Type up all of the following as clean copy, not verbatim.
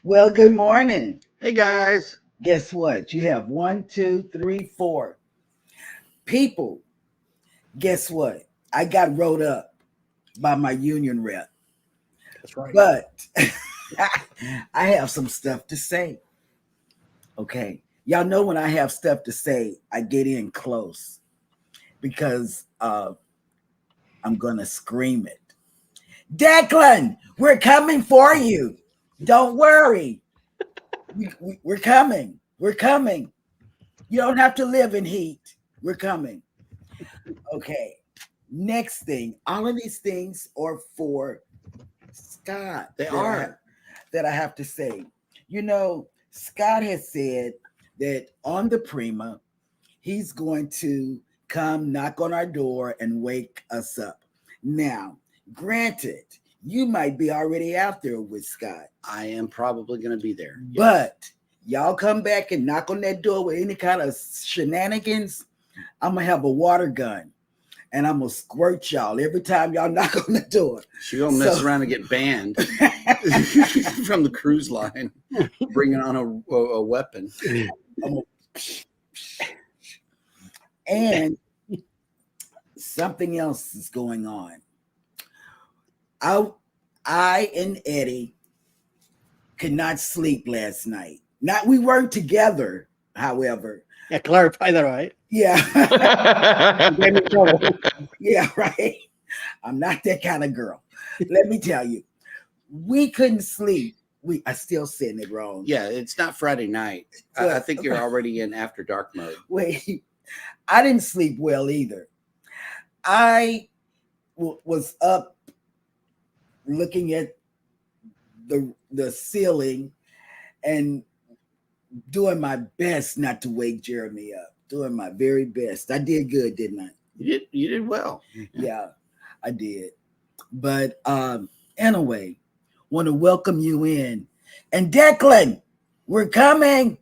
Well, good morning. Hey guys. Guess what? You have one, two, three, four people. Guess what? I got wrote up by my union rep, That's right. but I have some stuff to say. Okay. Y'all know when I have stuff to say, I get in close because I'm going to scream it. Declan, we're coming for you. Don't worry. We're coming. We're coming. You don't have to live in heat. We're coming. Okay. Next thing, all of these things are for Scott. They are. That I have to say. Scott has said that on the Prima, he's going to come knock on our door and wake us up. Now, granted, you might be already out there with Scott. I am probably going to be there. But y'all come back and knock on that door with any kind of shenanigans, I'm going to have a water gun. And I'm going to squirt y'all every time y'all knock on the door. She's going to mess around and get banned from the cruise line, bringing on a weapon. And something else is going on. I and Eddie could not sleep last night. We weren't together, however. Yeah, clarify that, right? Yeah. Yeah, right. I'm not that kind of girl. Let me tell you, we couldn't sleep. I still saying it wrong. Yeah, it's not Friday night. I think you're already in after dark mode. Wait, I didn't sleep well either. I was up looking at the ceiling and doing my best not to wake Jeremy up. Doing my very best. I did good, didn't I? You did well. Yeah, I did. But anyway, want to welcome you in. And Declan, we're coming.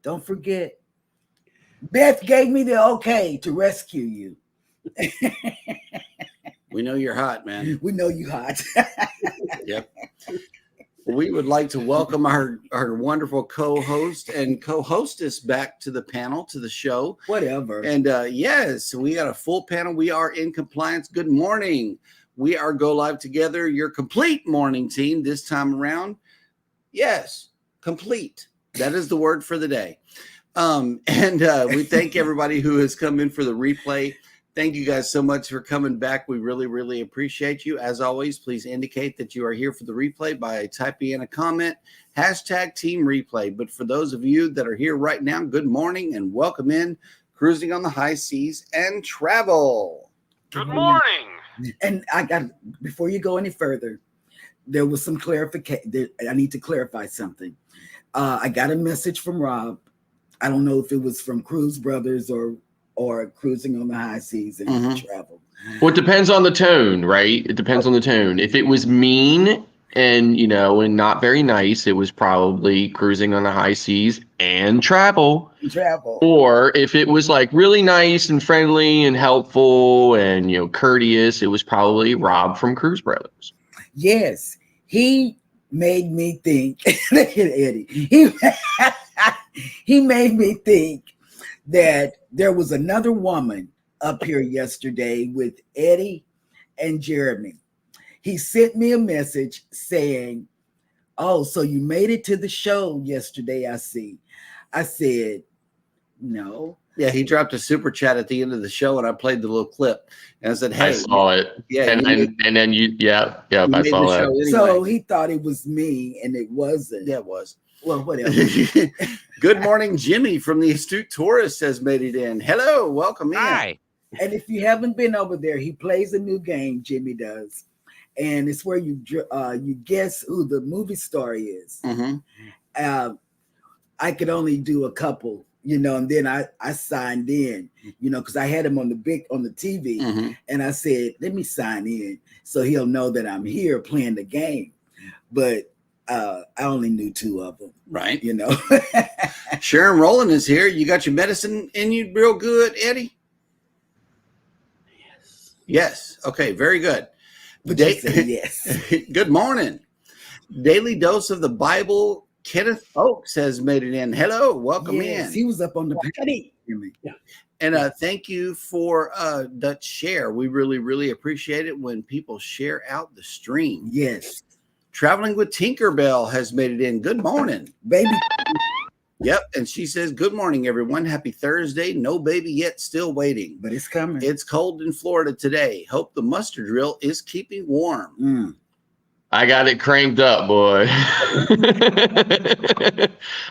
Don't forget. Beth gave me the okay to rescue you. We know you're hot, man. We know you hot. Yep. We would like to welcome our wonderful co-host and co-hostess back to the panel, to the show. Whatever. And yes, we got a full panel. We are in compliance. Good morning. We are Go Live Together, your complete morning team this time around. Yes, complete. That is the word for the day. And we thank everybody who has come in for the replay. Thank you guys so much for coming back. We really, really appreciate you. As always, please indicate that you are here for the replay by typing in a comment, #Team Replay. But for those of you that are here right now, good morning and welcome in Cruising on the High Seas and Travel. Good morning. And before you go any further, there was some clarification. I need to clarify something. I got a message from Rob. I don't know if it was from Cruise Brothers or Cruising on the High Seas and Travel. Well, it depends on the tone, right? It depends on the tone. If it was mean and not very nice, it was probably Cruising on the High Seas and Travel. Or if it was like really nice and friendly and helpful and courteous, it was probably Rob from Cruise Brothers. Yes, he made me think. Look at Eddie. He made me think that there was another woman up here yesterday with Eddie and Jeremy. He sent me a message saying, "Oh, so you made it to the show yesterday, I see." I said, "No." Yeah, he dropped a super chat at the end of the show, and I played the little clip. And I said, "Hey, I saw it." Yeah, and then you, I saw that. Anyway. So he thought it was me, and it wasn't. Yeah, it was. Well, whatever. Good morning, Jimmy from the Astute Tourist has made it in. Hello, welcome in. Hi. And if you haven't been over there, he plays a new game. Jimmy does, and it's where you guess who the movie star is. Mm-hmm. I could only do a couple, and then I signed in, because I had him on the TV, and I said, let me sign in so he'll know that I'm here playing the game. But I only knew two of them. Right. Sharon Rowland is here. You got your medicine in you real good, Eddie? Yes. Okay, very good. But yes. Good morning. Daily Dose of the Bible. Kenneth Oakes has made it in. Hello, welcome in. He was up on the yeah. And thank you for that share. We really, really appreciate it when people share out the stream. Yes. Traveling with Tinkerbell has made it in. Good morning, baby. Yep. And she says, good morning, everyone. Happy Thursday. No baby yet, still waiting. But it's coming. It's cold in Florida today. Hope the muster drill is keeping warm. I got it cranked up, boy.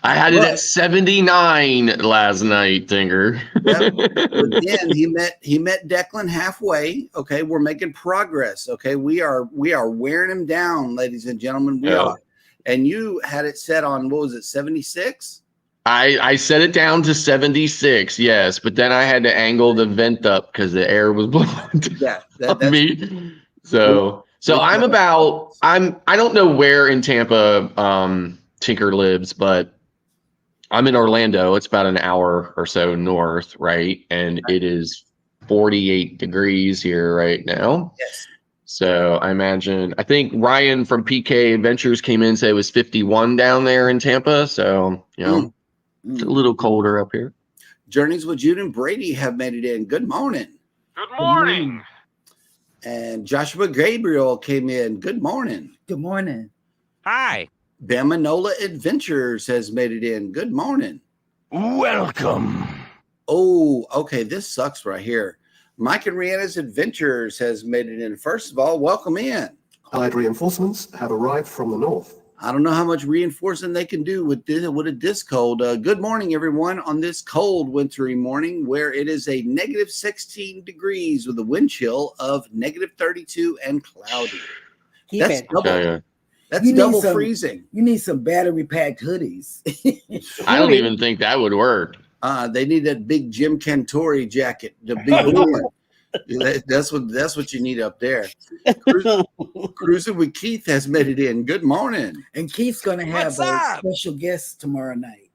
I had it at 79 last night, Tinker. Yep. But then he met Declan halfway. Okay, we're making progress. Okay, we are wearing him down, ladies and gentlemen. We are. And you had it set on, what was it, 76? I set it down to 76, yes, but then I had to angle the vent up because the air was blowing on me. So I don't know where in Tampa Tinker lives, but I'm in Orlando. It's about an hour or so north, right? And it is 48 degrees here right now. Yes. So I think Ryan from PK Adventures came in and said it was 51 down there in Tampa. So, it's a little colder up here. Journeys with Jude and Brady have made it in. Good morning. Good morning. And Joshua Gabriel came in. Good morning. Good morning. Hi. Bamanola Adventures has made it in. Good morning. Welcome. Oh, okay. This sucks right here. Mike and Rihanna's Adventures has made it in. First of all, welcome in. Allied reinforcements have arrived from the north. I don't know how much reinforcing they can do with this cold. Good morning, everyone, on this cold wintry morning where it is a negative 16 degrees with a wind chill of negative 32 and cloudy. That's double. That's double freezing. You need some battery packed hoodies. I don't even think that would work. They need that big Jim Cantori jacket, the big blue one. That's what you need up there. Cruising with Keith has made it in. Good morning. And Keith's going to have a special guest tomorrow night.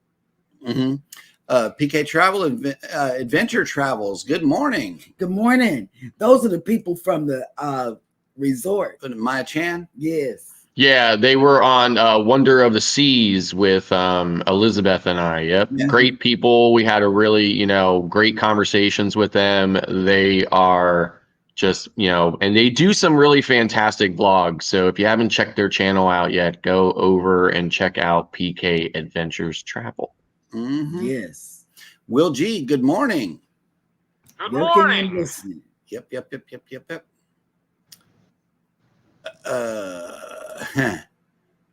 PK Travel Adventure Travels. Good morning. Good morning. Those are the people from the resort. Maya Chan. Yes. Yeah, they were on Wonder of the Seas with Elizabeth and I. Yep. Yeah. Great people. We had a really, great conversations with them. They are just, and they do some really fantastic vlogs. So if you haven't checked their channel out yet, go over and check out PK Adventures Travel. Yes. Will G, good morning. Good morning. Listening. Yep.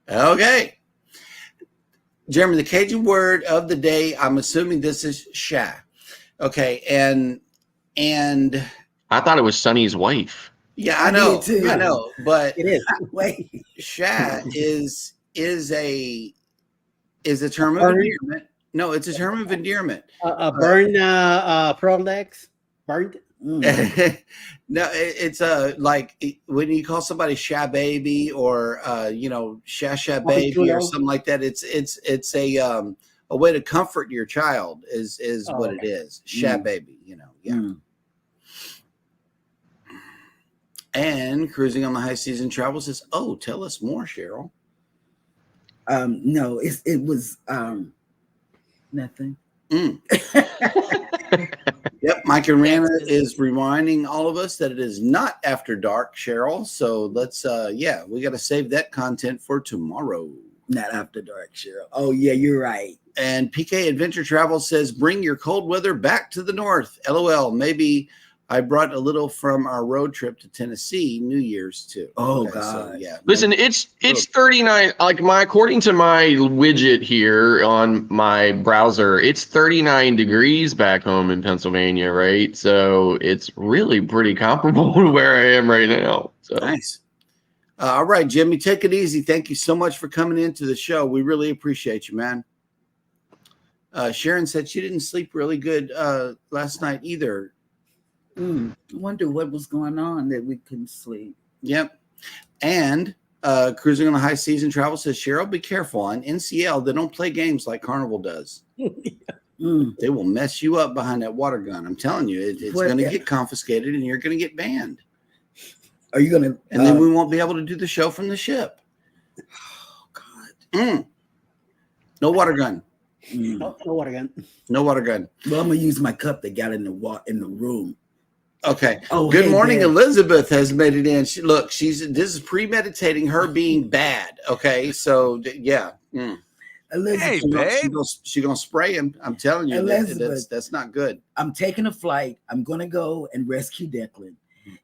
Okay. Jeremy, the Cajun word of the day, I'm assuming this is shy. Okay, and I thought it was Sonny's wife. Yeah, I know, but it is. Wait, shy is a term of endearment. No, it's a term of endearment. Burned prawn legs, burned. No, it's like when you call somebody shy baby or shy baby or something like that. It's a way to comfort your child is what it is. Shy baby, And Cruising on the High Season Travel says, "Oh, tell us more, Cheryl." No, it was nothing. Yep, Mike and Rana is reminding all of us that it is not after dark, Cheryl. So let's, we got to save that content for tomorrow. Not after dark, Cheryl. Oh, yeah, you're right. And PK Adventure Travel says, bring your cold weather back to the north. LOL, maybe I brought a little from our road trip to Tennessee, New Year's too. Oh, okay, God. So, yeah. Listen, it's 39. According to my widget here on my browser, it's 39 degrees back home in Pennsylvania, right? So it's really pretty comparable to where I am right now. So nice. All right, Jimmy, take it easy. Thank you so much for coming into the show. We really appreciate you, man. Sharon said she didn't sleep really good last night either. I wonder what was going on that we couldn't sleep. Yep. And Cruising on the High Season Travel says, Cheryl, be careful. On NCL, they don't play games like Carnival does. They will mess you up behind that water gun. I'm telling you, it's going to get confiscated and you're going to get banned. Are you going to? And then we won't be able to do the show from the ship. No water gun. No water gun. No water gun. Well, I'm gonna use my cup that got in the room. Okay. Oh, Good hey, morning. Dad. Elizabeth has made it in. This is premeditating her being bad. Okay. So yeah. Elizabeth, Hey, babe. She's gonna spray him. I'm telling you, Elizabeth. that's not good. I'm taking a flight. I'm gonna go and rescue Declan.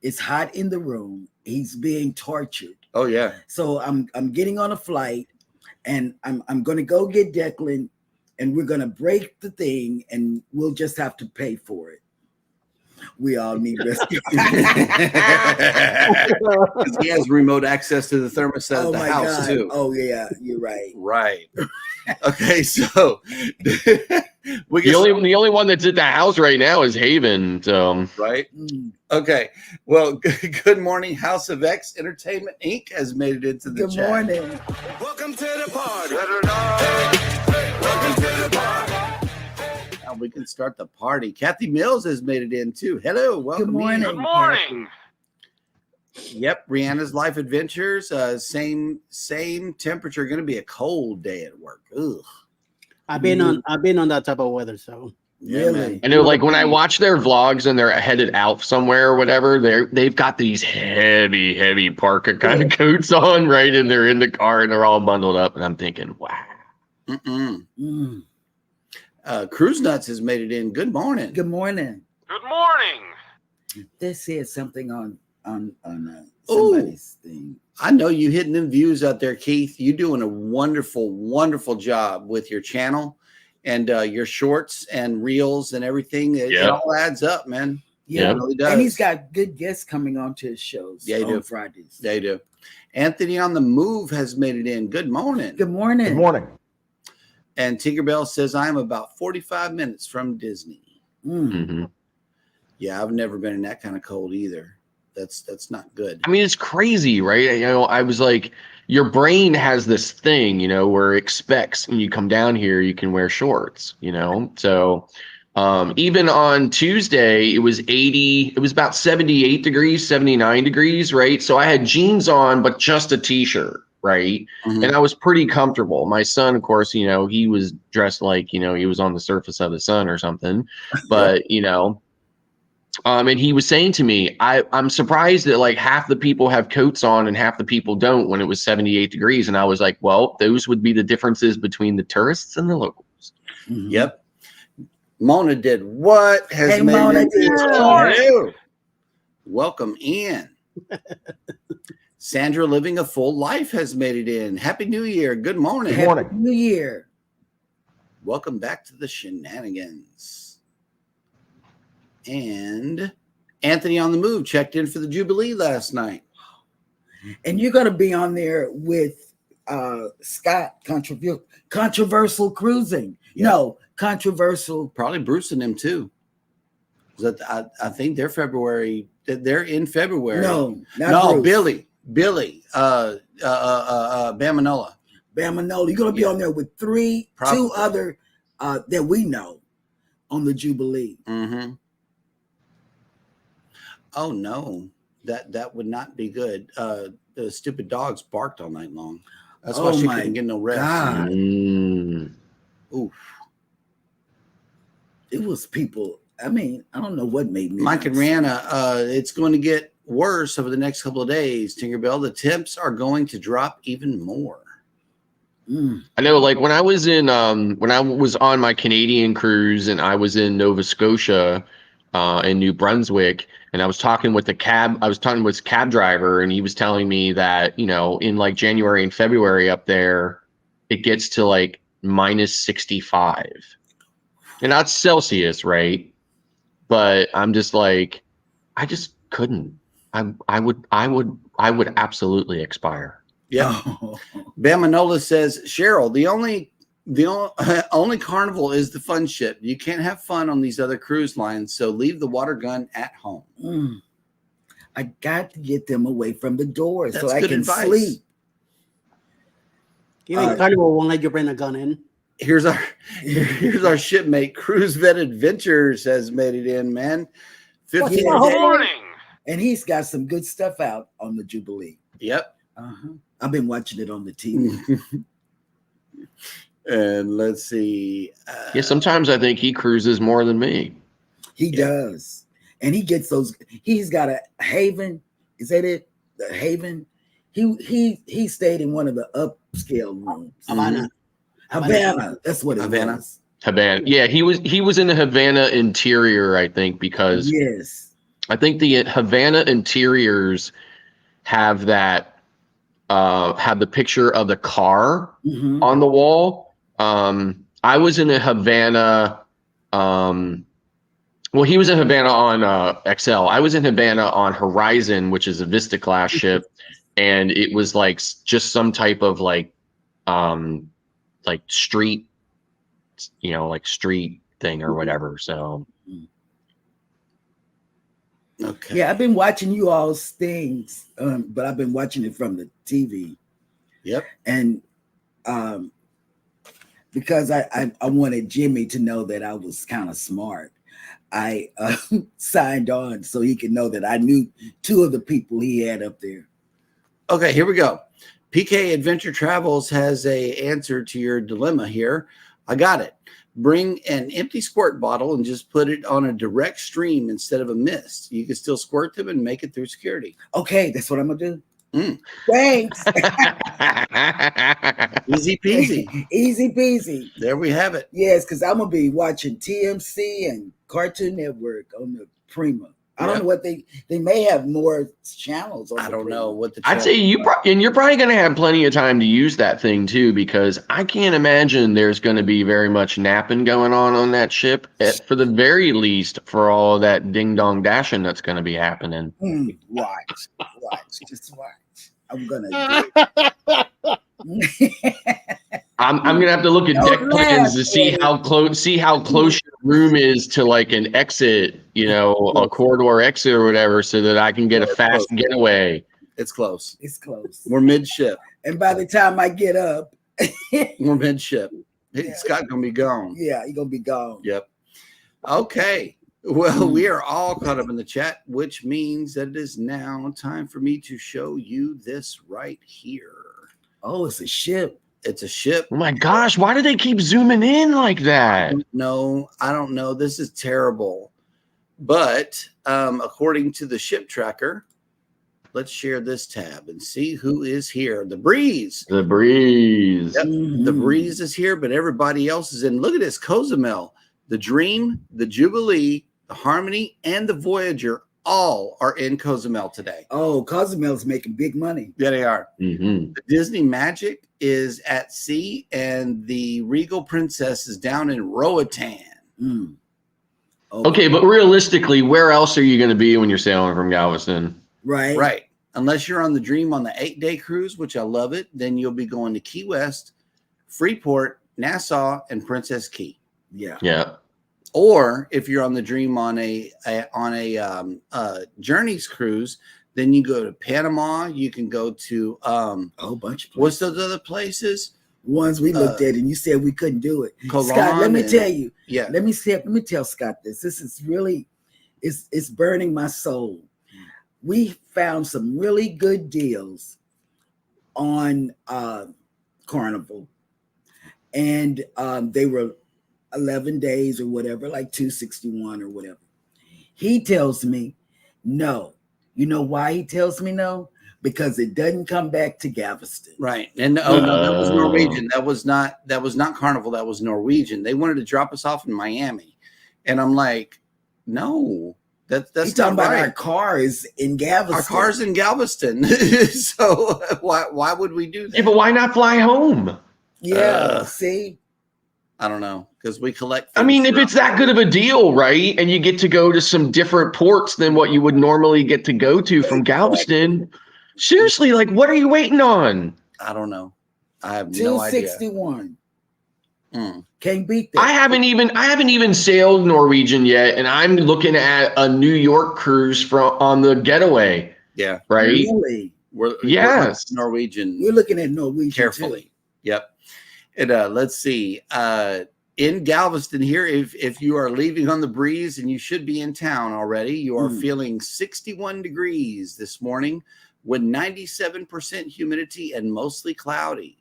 It's hot in the room. He's being tortured. Oh yeah. So I'm getting on a flight, and I'm gonna go get Declan, and we're gonna break the thing, and we'll just have to pay for it. We all need rescue. Because he has remote access to the thermostat of the house too. Oh yeah, you're right. Right. Okay, so The only one that's at the house right now is Haven. So right. Okay. Well, good morning. House of X Entertainment Inc. has made it into the Good chat. morning. Welcome to the party. Welcome to the party. Now we can start the party. Kathy Mills has made it in too. Hello. Welcome. Good morning. Good morning. Yep, Rihanna's Life Adventures. Same temperature. Going to be a cold day at work. Ugh. I've been on that type of weather, so Yeah, Really? man. I know, like when I watch their vlogs and they're headed out somewhere or whatever, they've got these heavy parka kind of coats on, right? And they're in the car and they're all bundled up, and I'm thinking, wow. Cruise Nuts has made it in. Good morning. Good morning. Good morning. They said something on somebody's thing. I know you hitting them views out there, Keith. You're doing a wonderful job with your channel and your shorts and reels and everything. It all adds up, man. Yeah, It really does. and he's got good guests coming on to his shows. Yeah, he on do. Fridays. They do. Anthony on the Move has made it in. Good morning. Good morning. Good morning. And Tinkerbell says, I'm about 45 minutes from Disney. Mm-hmm. Yeah, I've never been in that kind of cold either. That's not good. I mean, it's crazy, right? You know, I was like, your brain has this thing, you know, where it expects when you come down here, you can wear shorts, you know? So even on Tuesday, it was about 78 degrees, 79 degrees, right? So I had jeans on, but just a t-shirt, right? Mhm. And I was pretty comfortable. My son, of course, you know, he was dressed like, you know, he was on the surface of the sun or something, but, you know, and he was saying to me, I'm surprised that like half the people have coats on and half the people don't when it was 78 degrees. And I was like, well, those would be the differences between the tourists and the locals. Mhm. Yep. Mona did what? Has Hey, made Mona it did in. what? Hello. Welcome in. Sandra living a full life has made it in. Happy New Year. Good morning. Happy New Year. Welcome back to the shenanigans. And Anthony on the Move checked in for the Jubilee last night. And you're going to be on there with Scott, controversial cruising. Yeah. No, controversial. Probably Bruce and them too. I think they're February. They're in February. No, not Bruce. Billy, Bamanola. Bamanola. You're going to be on there with two other that we know on the Jubilee. Mm-hmm. Oh no, that would not be good. The stupid dogs barked all night long. That's why she couldn't get no rest. God. Oof. It was people. I mean, I don't know what made me. Mike and Rihanna, it's going to get worse over the next couple of days. Tinkerbell, the temps are going to drop even more. I know, like when I was on my Canadian cruise and I was in Nova Scotia in New Brunswick, and I was talking with cab driver, and he was telling me that, you know, in like January and February up there, it gets to like minus 65. And that's Celsius, right? But I'm just like, I just couldn't. I would absolutely expire. Yeah. Bamanola says, Cheryl, the only carnival is the fun ship. You can't have fun on these other cruise lines, so leave the water gun at home. I got to get them away from the doors so That's I good can advice. sleep. even Carnival won't let you bring a gun in. Here's our shipmate. Cruise Vet Adventures has made it in, man. 15 Good days. morning. And he's got some good stuff out on the Jubilee. Yep. I've been watching it on the TV. And let's see. Yeah, sometimes I think he cruises more than me. He does. And he gets those. He's got a Haven. Is that it? The Haven. He stayed in one of the upscale rooms. Havana. Havana. That's what it Havana. was. Havana. Yeah, he was in the Havana interior, I think, because Yes. I think the Havana interiors have that have the picture of the car Mhm. on the wall. I was in a Havana. Well, he was in Havana on XL. I was in Havana on Horizon, which is a Vista class ship, and it was like just some type of like street, like street thing or whatever. So Okay. Yeah, I've been watching you all's things, but I've been watching it from the TV. Yep. And because I wanted Jimmy to know that I was kind of smart, I signed on so he could know that I knew two of the people he had up there. Okay, here we go. PK Adventure Travels has a answer to your dilemma here. I got it. Bring an empty squirt bottle and just put it on a direct stream instead of a mist. You can still squirt them and make it through security. Okay, that's what I'm gonna do. Mm. Thanks. Easy peasy. Easy peasy. There we have it. Yes, because I'm gonna be watching TMC and Cartoon Network on the Prima. I don't know what they may have more channels. On I don't know what the. I'd say you're probably going to have plenty of time to use that thing too, because I can't imagine there's going to be very much napping going on that ship. For the very least, for all of that ding dong dashing that's going to be happening. Watch, just watch. I'm gonna do it. I'm gonna have to look at deck plans to see how close your room is to like an exit, a corridor exit or whatever, so that I can get a fast getaway. It's close. It's close. We're midship. And by the time I get up, we're midship. Scott's gonna be gone. Yeah, he's gonna be gone. Yep. Okay. Well, we are all caught up in the chat, which means that it is now time for me to show you this right here. Oh, it's a ship. It's a ship. Oh my gosh, why do they keep zooming in like that? I don't know. This is terrible. But according to the ship tracker, let's share this tab and see who is here. The Breeze. The Breeze. Yep. The Breeze is here, but everybody else is in. Look at this. Cozumel, the Dream, the Jubilee, the Harmony, and the Voyager all are in Cozumel today. Oh, Cozumel's making big money. Yeah, they are. Mm-hmm. The Disney Magic is at sea, and the Regal Princess is down in Roatan. Okay, but realistically, where else are you going to be when you're sailing from Galveston? Right. Unless you're on the Dream on the 8-day cruise, which I love it, then you'll be going to Key West, Freeport, Nassau, and Princess Key. Yeah. Or if you're on the Dream on a Journeys cruise, then you go to Panama. You can go to a whole bunch of places. What's those other places? Ones we looked at and you said we couldn't do it. Cologne, Scott, let me tell you. Yeah. Let me tell Scott this. This is really it's burning my soul. We found some really good deals on Carnival. And they were 11 days or whatever, like 261 or whatever. He tells me no. You know why he tells me no? Because it doesn't come back to Galveston. Right. And that was Norwegian. That was not Carnival. That was Norwegian. They wanted to drop us off in Miami. And I'm like, no, that's He's talking not about right. our car is in Galveston. Our car's in Galveston. So why would we do that? Yeah, but why not fly home? Yeah, see? I don't know, because we collect. I mean, if it's that good of a deal, right, and you get to go to some different ports than what you would normally get to go to from Galveston, seriously, like, what are you waiting on? I don't know. I have no idea. 261. Can't beat that. I haven't even sailed Norwegian yet, and I'm looking at a New York cruise on the Getaway. Yeah. Right. Really? We're Norwegian. We're looking at Norwegian carefully. Too. Yep. And let's see. In Galveston here, if you are leaving on the Breeze, and you should be in town already, you are feeling 61 degrees this morning with 97% humidity and mostly cloudy.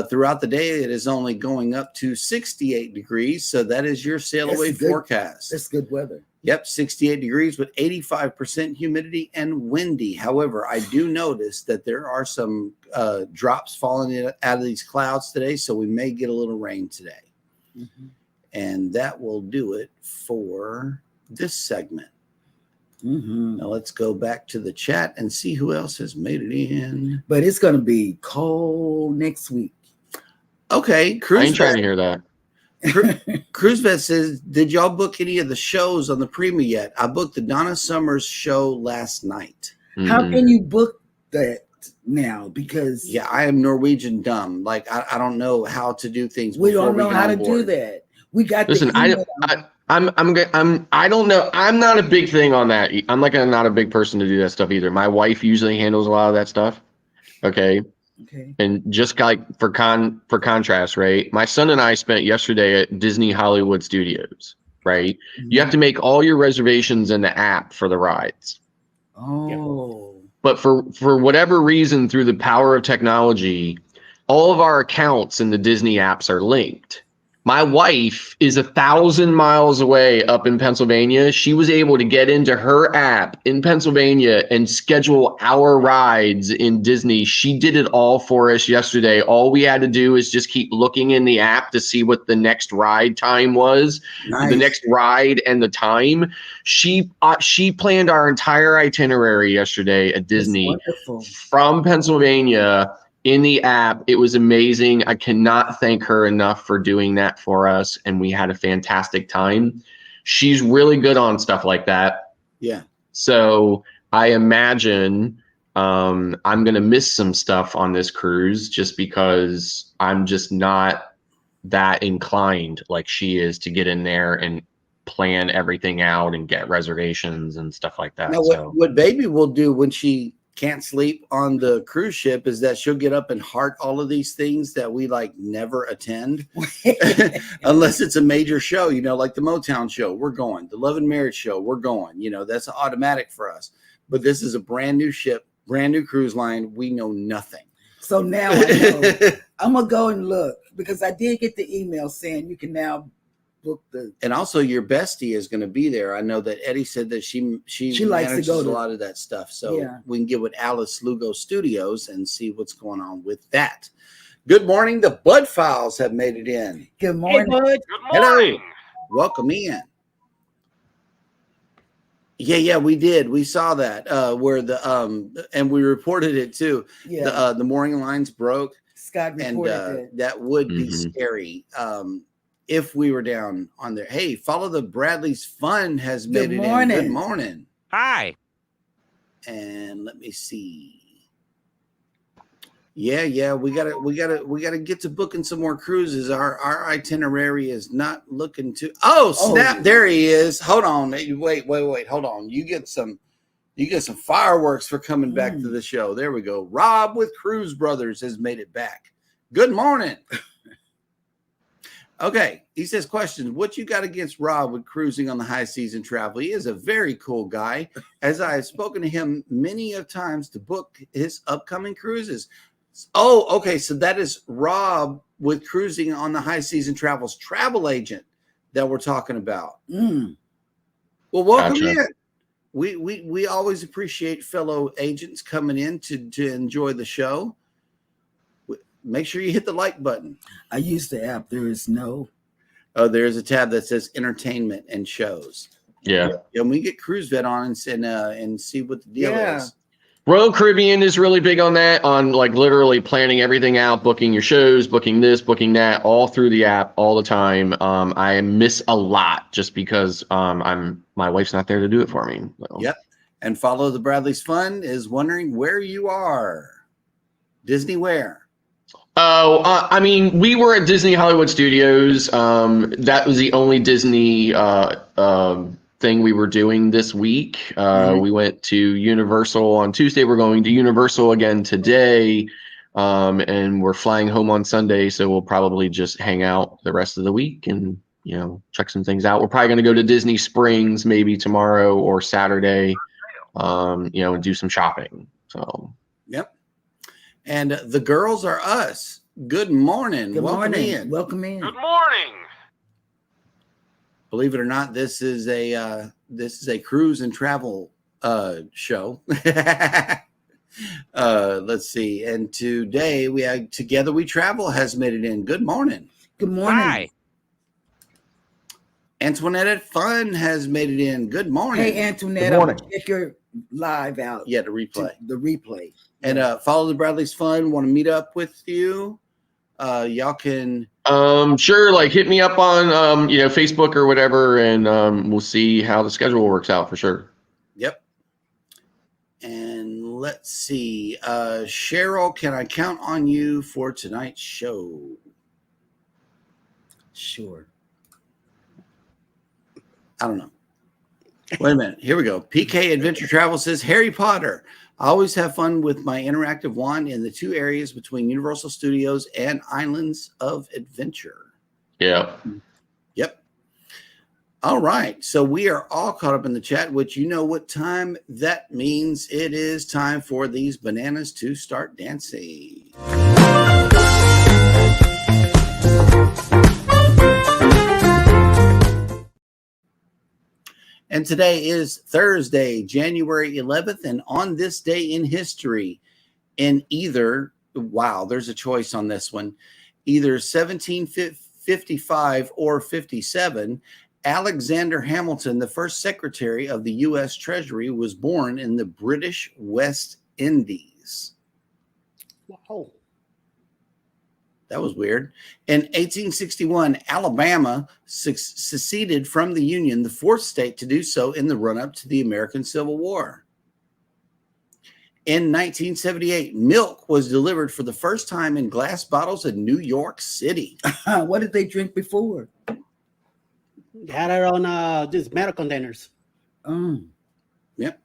Throughout the day, it is only going up to 68 degrees. So that is your sail away forecast. That's good weather. Yep, 68 degrees with 85% humidity and windy. However, I do notice that there are some drops falling out of these clouds today, so we may get a little rain today. Mm-hmm. And that will do it for this segment. Mm-hmm. Now let's go back to the chat and see who else has made it in. But it's going to be cold next week. Okay, I ain't trying to hear that. CruiseVet says, did y'all book any of the shows on the Prima yet? I booked the Donna Summers show last night. How can you book that now? Because I am Norwegian dumb. Like I don't know how to do things. We don't know how to do that. We got listen. I don't know. I'm not a big thing on that. I'm like not a big person to do that stuff either. My wife usually handles a lot of that stuff. Okay. And just like for contrast, right? My son and I spent yesterday at Disney Hollywood Studios, right? Mm-hmm. You have to make all your reservations in the app for the rides. Oh. But for whatever reason, through the power of technology, all of our accounts in the Disney apps are linked. My wife is 1,000 miles away up in Pennsylvania. She was able to get into her app in Pennsylvania and schedule our rides in Disney. She did it all for us yesterday. All we had to do is just keep looking in the app to see what the next ride time was, the next ride and the time. She planned our entire itinerary yesterday at Disney from Pennsylvania. In the app, it was amazing. I cannot thank her enough for doing that for us, and we had a fantastic time. She's really good on stuff like that. Yeah. So I imagine I'm going to miss some stuff on this cruise just because I'm just not that inclined like she is to get in there and plan everything out and get reservations and stuff like that. Now, what Baby will do when she can't sleep on the cruise ship is that she'll get up and heart all of these things that we like never attend unless it's a major show, like the Motown show, we're going, the Love and Marriage show, we're going, that's automatic for us. But this is a brand new ship, brand new cruise line. We know nothing. So now I know. I'm going to go and look because I did get the email saying you can now book the. And also your bestie is going to be there. I know that Eddie said that she likes to go to a lot of that stuff. So we can get with Alice Lugo Studios and see what's going on with that. Good morning. The Bud Files have made it in. Good morning. Hey, Bud. Good morning. Hello. Welcome in. Yeah, we did. We saw that where the and we reported it too. Yeah. The mooring lines broke. Scott reported and that would be scary. If we were down on there. Hey, Follow the Bradley's Fun has made it in. Good morning. Hi. And let me see. Yeah, we gotta get to booking some more cruises. Our itinerary is not looking too. Oh, snap! There he is. Hold on. Wait. Hold on. You get some fireworks for coming back to the show. There we go. Rob with Cruise Brothers has made it back. Good morning. Okay, he says, questions. What you got against Rob with cruising on the high seas and travel? He is a very cool guy, as I have spoken to him many of times to book his upcoming cruises. Oh, okay, so that is Rob with cruising on the high seas and travels travel agent that we're talking about. Well, welcome in. We always appreciate fellow agents coming in to enjoy the show. Make sure you hit the like button. I use the app. There's a tab that says entertainment and shows. Yeah. And we get CruiseVet on and see what the deal is. Royal Caribbean is really big on that, on like literally planning everything out, booking your shows, booking this, booking that, all through the app all the time. I miss a lot just because my wife's not there to do it for me. So. Yep. And Follow the Bradley's Fun is wondering where you are. Disney where? Oh, I mean, we were at Disney Hollywood Studios. That was the only Disney thing we were doing this week. We went to Universal on Tuesday. We're going to Universal again today, and we're flying home on Sunday. So we'll probably just hang out the rest of the week and check some things out. We're probably going to go to Disney Springs maybe tomorrow or Saturday, and do some shopping. So. Yep. And The Girls Are Us Good morning. Good Welcome morning. in. Welcome in. Good morning. Believe it or not, this is a cruise and travel show. Let's see. And today we have Together We Travel has made it in. Good morning. Good morning. Hi. Antoinette at Fun has made it in. Good morning. Hey, Antoinette, Good morning. I'm gonna check your live out. Yeah, the replay. The replay. And Follow the Bradley's Fun. Want to meet up with you? Y'all can. Sure. Like hit me up on, Facebook or whatever. And, we'll see how the schedule works out for sure. Yep. And let's see. Cheryl, can I count on you for tonight's show? Sure. I don't know. Wait a minute. Here we go. PK Adventure Travel says, Harry Potter. I always have fun with my interactive wand in the two areas between Universal Studios and Islands of Adventure. Yeah. Yep. All right. So we are all caught up in the chat, which you know what time that means. It is time for these bananas to start dancing. And today is Thursday, January 11th. And on this day in history, in either, wow, there's a choice on this one, either 1755 or 57, Alexander Hamilton, the first Secretary of the U.S. Treasury, was born in the British West Indies. Wow. That was weird. In 1861, Alabama seceded from the Union, the fourth state to do so in the run-up to the American Civil War. In 1978, milk was delivered for the first time in glass bottles in New York City. What did they drink before? They had it on these metal containers. Yep.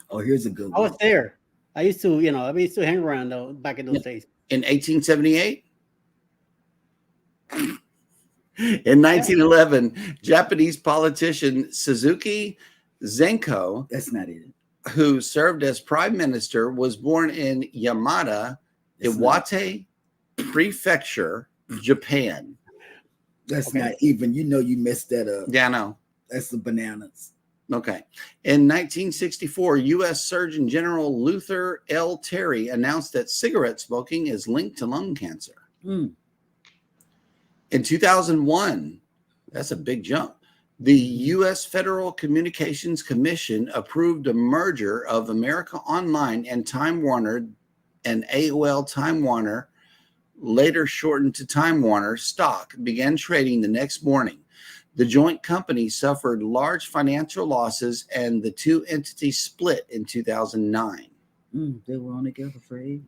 Oh, here's a good I was one. there. I used to hang around though back in those days. In 1878, in 1911, Japanese politician Suzuki Zenko, That's not it. who served as prime minister, was born in Yamada, That's not, Iwate Prefecture, Japan. that's not even. You know you messed that up. Yeah, I know. That's the bananas. Okay. In 1964, U.S. Surgeon General Luther L. Terry announced that cigarette smoking is linked to lung cancer. Mm. In 2001, that's a big jump, the U.S. Federal Communications Commission approved a merger of America Online and Time Warner, and AOL Time Warner, later shortened to Time Warner, stock began trading the next morning. The joint company suffered large financial losses, and the two entities split in 2009. They were on together for 8.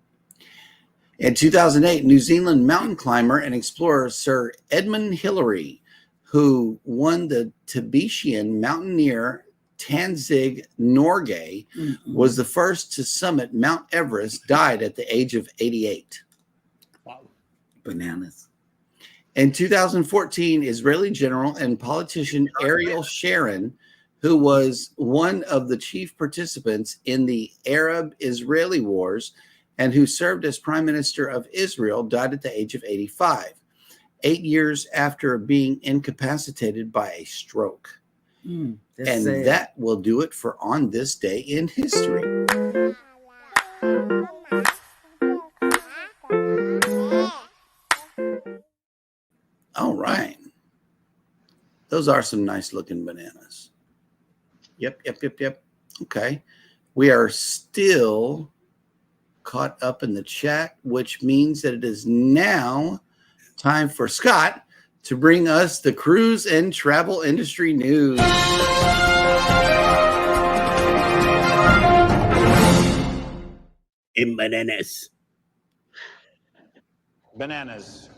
In 2008, New Zealand mountain climber and explorer Sir Edmund Hillary, who won the Tibetan mountaineer Tenzing Norgay, was the first to summit Mount Everest, died at the age of 88. Wow. Bananas. In 2014, Israeli general and politician Ariel Sharon, who was one of the chief participants in the Arab-Israeli wars and who served as prime minister of Israel, died at the age of 85, 8 years after being incapacitated by a stroke. And sad. That will do it for On This Day in History. All right. Those are some nice looking bananas. Yep. Okay. We are still caught up in the chat, which means that it is now time for Scott to bring us the cruise and travel industry news. In bananas. Bananas.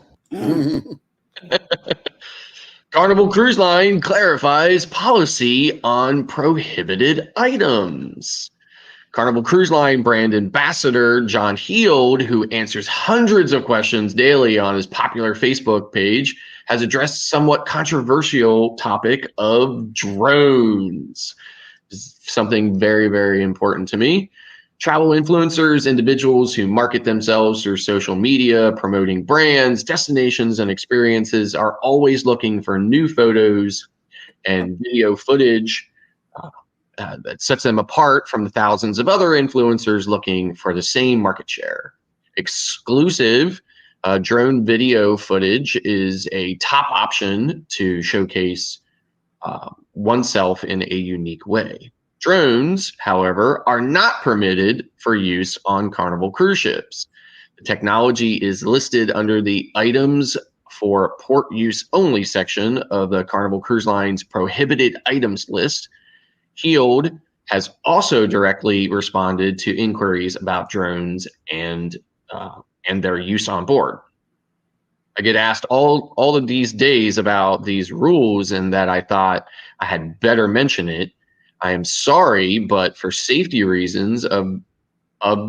Carnival Cruise Line clarifies policy on prohibited items. Carnival Cruise Line brand ambassador John Heald, who answers hundreds of questions daily on his popular Facebook page, has addressed somewhat controversial topic of drones. Something very, very important to me. Travel influencers, individuals who market themselves through social media, promoting brands, destinations, and experiences, are always looking for new photos and video footage that sets them apart from the thousands of other influencers looking for the same market share. Exclusive drone video footage is a top option to showcase oneself in a unique way. Drones, however, are not permitted for use on Carnival cruise ships. The technology is listed under the items for port use only section of the Carnival Cruise Line's prohibited items list. Heald has also directly responded to inquiries about drones and their use on board. I get asked all of these days about these rules, and that I thought I had better mention it. I am sorry, but for safety reasons of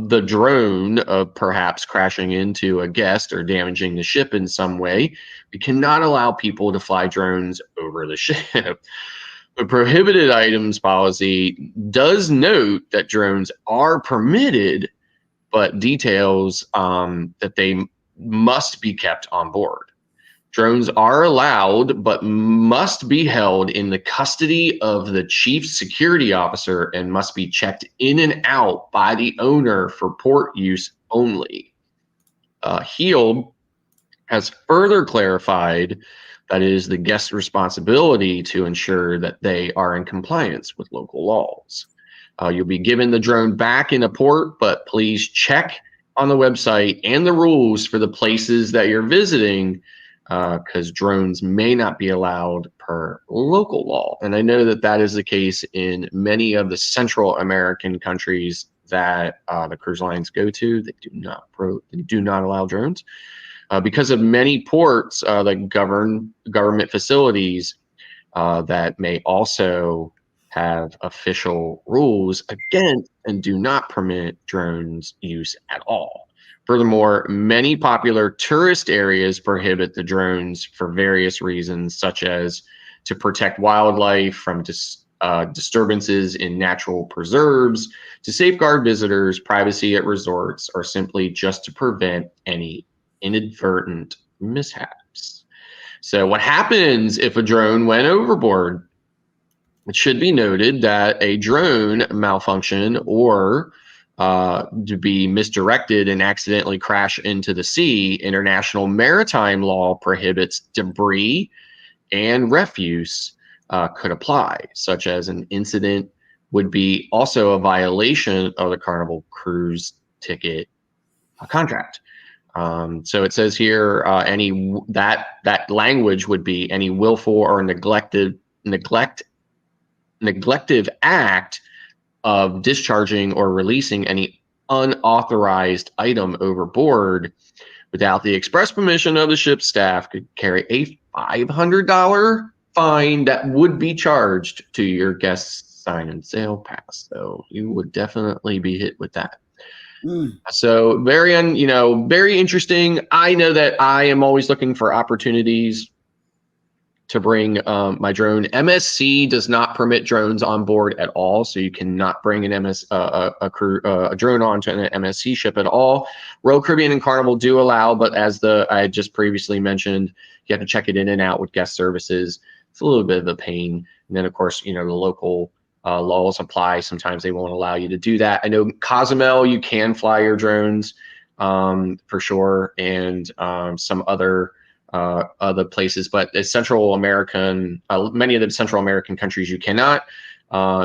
the drone of perhaps crashing into a guest or damaging the ship in some way, we cannot allow people to fly drones over the ship. The prohibited items policy does note that drones are permitted, but details that they must be kept on board. Drones are allowed, but must be held in the custody of the chief security officer and must be checked in and out by the owner for port use only. Heald has further clarified that it is the guest's responsibility to ensure that they are in compliance with local laws. You'll be given the drone back in a port, but please check on the website and the rules for the places that you're visiting, because drones may not be allowed per local law. And I know that that is the case in many of the Central American countries that the cruise lines go to. They do not allow drones because of many ports that govern government facilities that may also have official rules against and do not permit drones use at all. Furthermore, many popular tourist areas prohibit the drones for various reasons, such as to protect wildlife from disturbances in natural preserves, to safeguard visitors' privacy at resorts, or simply just to prevent any inadvertent mishaps. So what happens if a drone went overboard? It should be noted that a drone malfunction or to be misdirected and accidentally crash into the sea, international maritime law prohibits debris and refuse could apply, such as an incident would be also a violation of the Carnival cruise ticket contract. So it says here that language would be any willful or neglective act of discharging or releasing any unauthorized item overboard without the express permission of the ship's staff could carry a $500 fine that would be charged to your guest's sign and sail pass. So you would definitely be hit with that. So very interesting. I know that I am always looking for opportunities to bring my drone. MSC does not permit drones on board at all, so you cannot bring a drone onto an MSC ship at all. Royal Caribbean and Carnival do allow, but as I just previously mentioned, you have to check it in and out with guest services. It's a little bit of a pain. And then, of course, the local laws apply. Sometimes they won't allow you to do that. I know Cozumel, you can fly your drones for sure, and some other places, but the Central American, many of the Central American countries, you cannot.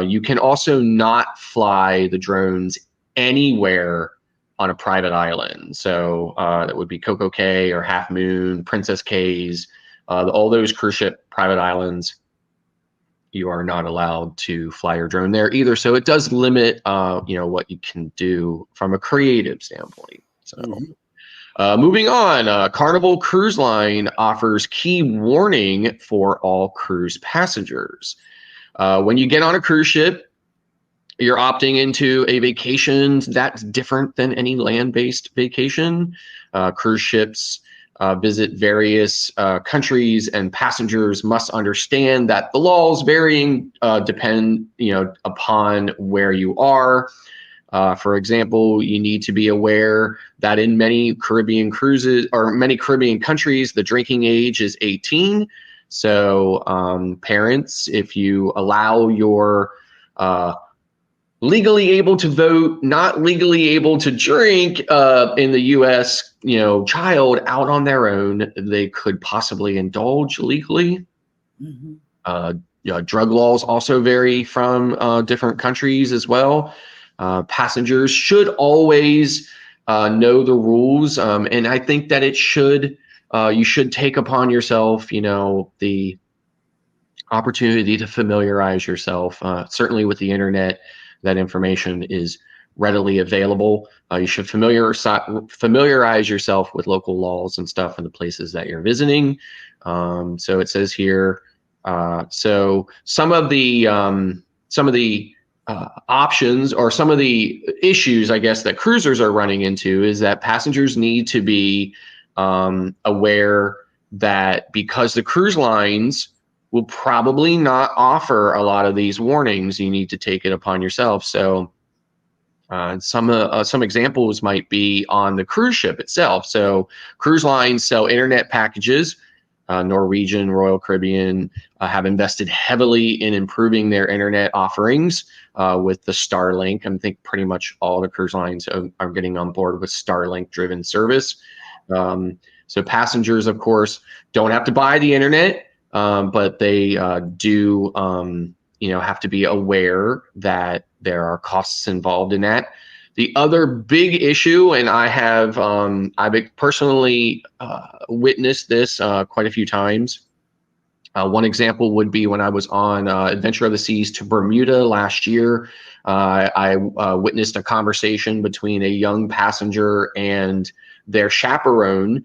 You can also not fly the drones anywhere on a private island. So that would be Coco Cay or Half Moon, Princess Cays, all those cruise ship private islands. You are not allowed to fly your drone there either. So it does limit, what you can do from a creative standpoint. So. Moving on, Carnival Cruise Line offers key warning for all cruise passengers. When you get on a cruise ship, you're opting into a vacation that's different than any land-based vacation. Cruise ships visit various countries, and passengers must understand that the laws varying depend, upon where you are. For example, you need to be aware that in many Caribbean cruises or many Caribbean countries, the drinking age is 18. So parents, if you allow your legally able to vote, not legally able to drink in the U.S., child out on their own, they could possibly indulge legally. Drug laws also vary from different countries as well. Passengers should always know the rules, and I think that you should take upon yourself, the opportunity to familiarize yourself. Certainly with the internet, that information is readily available. You should familiarize yourself with local laws and stuff in the places that you're visiting. So it says here. So some of the options or some of the issues, I guess, that cruisers are running into is that passengers need to be aware that because the cruise lines will probably not offer a lot of these warnings, you need to take it upon yourself. So some examples might be on the cruise ship itself. So cruise lines sell internet packages. Norwegian, Royal Caribbean have invested heavily in improving their internet offerings with the Starlink. I think pretty much all the cruise lines are getting on board with Starlink-driven service. So passengers, of course, don't have to buy the internet, but they do, have to be aware that there are costs involved in that. The other big issue, and I've personally witnessed this quite a few times. One example would be when I was on Adventure of the Seas to Bermuda last year. I witnessed a conversation between a young passenger and their chaperone,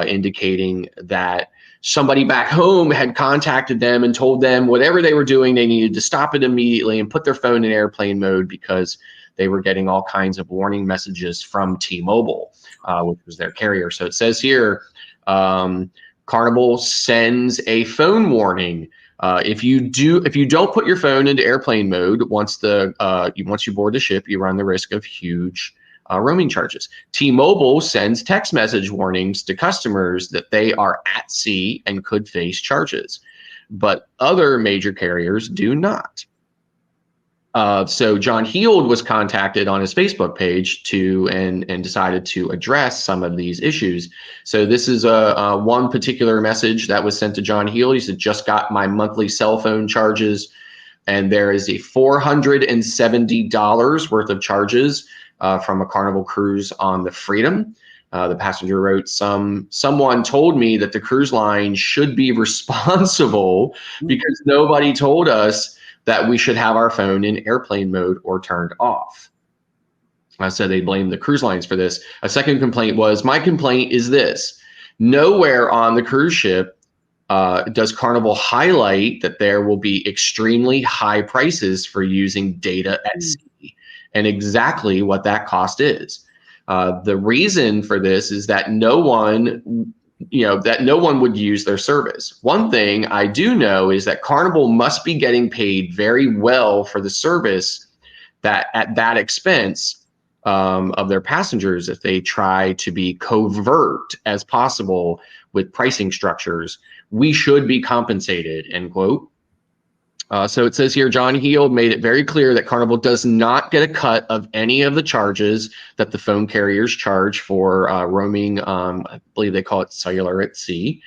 indicating that somebody back home had contacted them and told them whatever they were doing, they needed to stop it immediately and put their phone in airplane mode because they were getting all kinds of warning messages from T-Mobile, which was their carrier. So it says here, Carnival sends a phone warning. If you don't put your phone into airplane mode, once you board the ship, you run the risk of huge roaming charges. T-Mobile sends text message warnings to customers that they are at sea and could face charges, but other major carriers do not. So John Heald was contacted on his Facebook page and decided to address some of these issues. So this is one particular message that was sent to John Heald. He said, "Just got my monthly cell phone charges, and there is a $470 worth of charges from a Carnival cruise on the Freedom." The passenger wrote, someone told me that the cruise line should be responsible because nobody told us that we should have our phone in airplane mode or turned off. So they blamed the cruise lines for this. A second complaint was, my complaint is this: nowhere on the cruise ship does Carnival highlight that there will be extremely high prices for using data at sea, and exactly what that cost is. The reason for this is that no one would use their service. One thing I do know is that Carnival must be getting paid very well for the service that at that expense of their passengers if they try to be covert as possible with pricing structures. We should be compensated, end quote. So it says here, John Heald made it very clear that Carnival does not get a cut of any of the charges that the phone carriers charge for roaming. I believe they call it cellular at sea.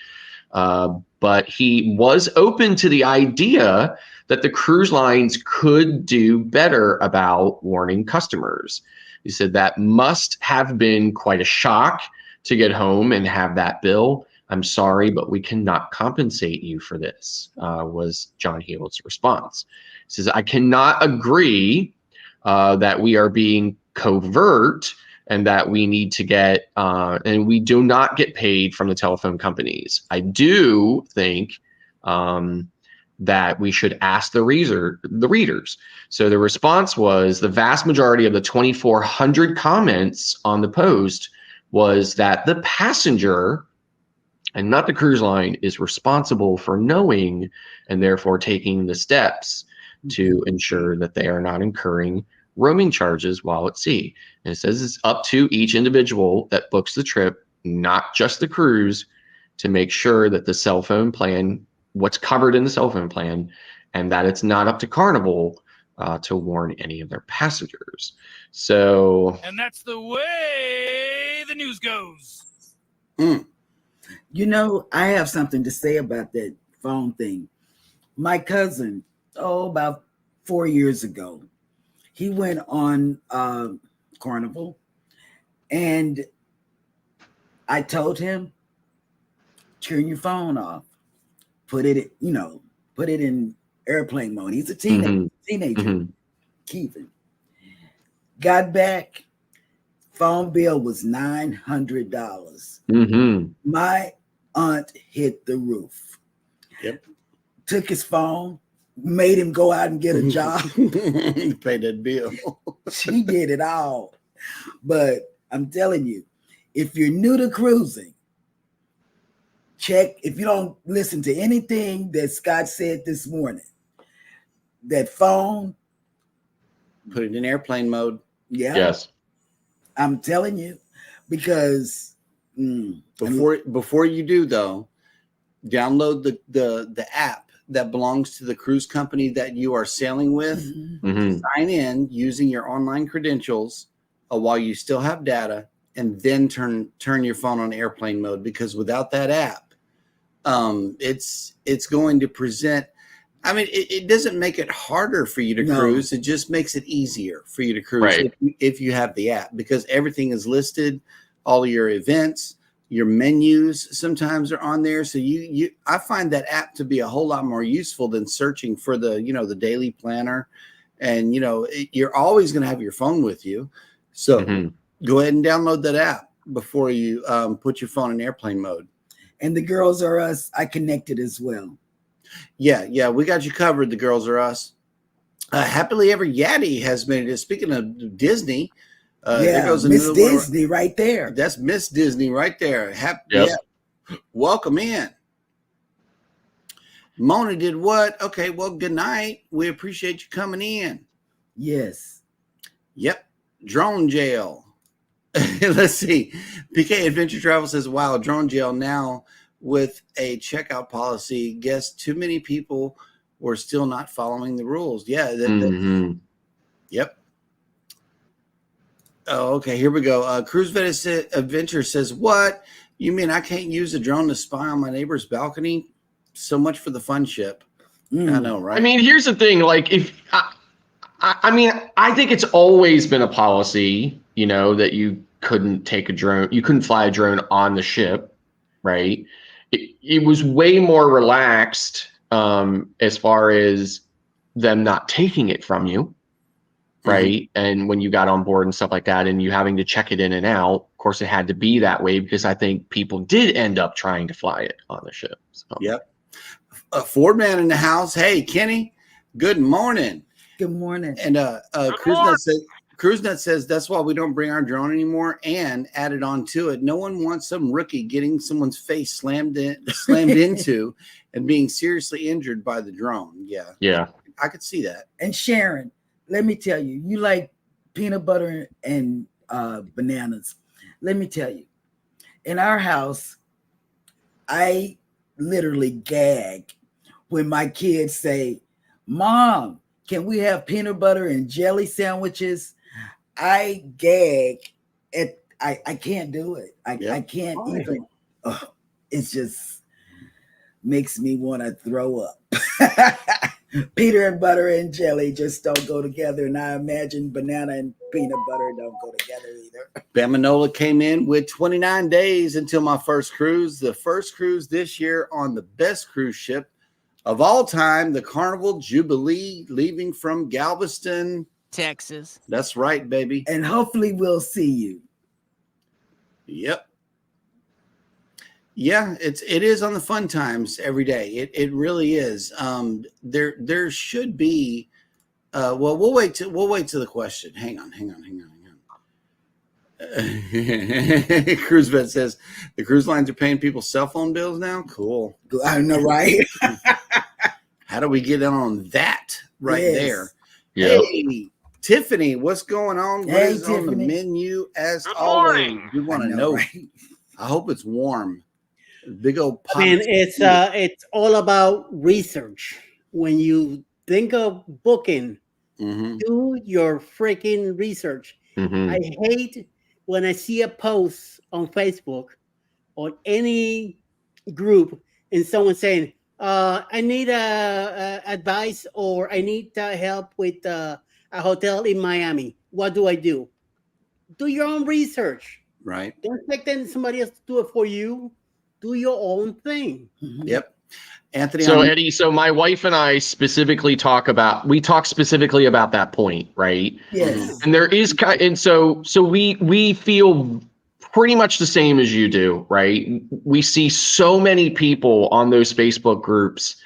But he was open to the idea that the cruise lines could do better about warning customers. He said that must have been quite a shock to get home and have that bill. I'm sorry, but we cannot compensate you for this, was John Heald's response. He says, I cannot agree that we are being covert and that we need to get, and we do not get paid from the telephone companies. I do think that we should ask the readers. So the response was, the vast majority of the 2,400 comments on the post was that the passenger and not the cruise line is responsible for knowing and therefore taking the steps to ensure that they are not incurring roaming charges while at sea. And it says it's up to each individual that books the trip, not just the cruise, to make sure that the cell phone plan, what's covered in the cell phone plan, and that it's not up to Carnival to warn any of their passengers. So, And that's the way the news goes. You know, I have something to say about that phone thing. My cousin, about 4 years ago, he went on Carnival, and I told him, turn your phone off, put it in airplane mode. He's a teenager, Keevan. Got back, phone bill was $900. My aunt hit the roof. Yep. Took his phone, made him go out and get a job. Pay that bill. She did it all. But I'm telling you, if you're new to cruising, check. If you don't listen to anything that Scott said this morning, that phone, Put it in airplane mode. yeah. yes. I'm telling you, because Before you do though, download the app that belongs to the cruise company that you are sailing with. Sign in using your online credentials while you still have data, and then turn your phone on airplane mode, because without that app, it's going to present. I mean, it doesn't make it harder for you to cruise. It just makes it easier for you to cruise if you have the app, because everything is listed, all of your events, your menus sometimes are on there. So I find that app to be a whole lot more useful than searching for the daily planner. And, you're always going to have your phone with you. So go ahead and download that app before you put your phone in airplane mode. And the Girls Are Us, I connected as well. Yeah, we got you covered. The Girls Are Us. Happily Ever Yaddy has made it. Speaking of Disney, there goes Miss Disney right there. That's Miss Disney right there. Welcome in. Mona did what? Okay, well, good night. We appreciate you coming in. Yes. Yep. Drone jail. Let's see. PK Adventure Travel says, wow, drone jail now with a checkout policy. Guess too many people were still not following the rules. Yeah. Yep. Oh, okay. Here we go. Cruise Vet Adventure says, what? You mean I can't use a drone to spy on my neighbor's balcony? So much for the fun ship. I know, right? I mean, here's the thing. Like, I think it's always been a policy, that you couldn't take a drone, you couldn't fly a drone on the ship, right? It was way more relaxed as far as them not taking it from you, right? And when you got on board and stuff like that, and you having to check it in and out, of course, it had to be that way because I think people did end up trying to fly it on the ship. So. Yep. A Ford man in the house. Hey, Kenny, good morning. Good morning. And CruiseNet says that's why we don't bring our drone anymore, and added on to it, no one wants some rookie getting someone's face slammed into and being seriously injured by the drone. Yeah, I could see that. And Sharon, let me tell you, you like peanut butter and bananas. Let me tell you, in our house, I literally gag when my kids say, Mom, can we have peanut butter and jelly sandwiches? I gag I can't do it. I can't even. It just makes me want to throw up. Peanut butter and jelly just don't go together. And I imagine banana and peanut butter don't go together either. Bamanola came in with 29 days until my first cruise. The first cruise this year on the best cruise ship of all time, the Carnival Jubilee, leaving from Galveston, Texas. That's right, baby. And hopefully we'll see you. Yep. Yeah, it is on the fun times every day. It really is. There should be. Well, we'll wait till the question. Hang on. Cruise Vet says the cruise lines are paying people's cell phone bills now. Cool. I know, right? How do we get in on that there? Yep. Hey, Tiffany, what's going on? What Hey, is on the Tiffany. menu as Good always? morning. We want I to know, know. right? I hope it's warm. Big old pot. I mean, it's all about research. When you think of booking, Mhm. do your freaking research. Mhm. I hate when I see a post on Facebook or any group and someone saying, I need advice or I need help with a hotel in Miami. What do I do? Do your own research. Right. Don't expect somebody else to do it for you. Do your own thing. Mhm. Yep. Anthony. So Eddie, so my wife and I talk specifically about that point, right? Yes. And there is and so we feel pretty much the same as you do, right? We see so many people on those Facebook groups.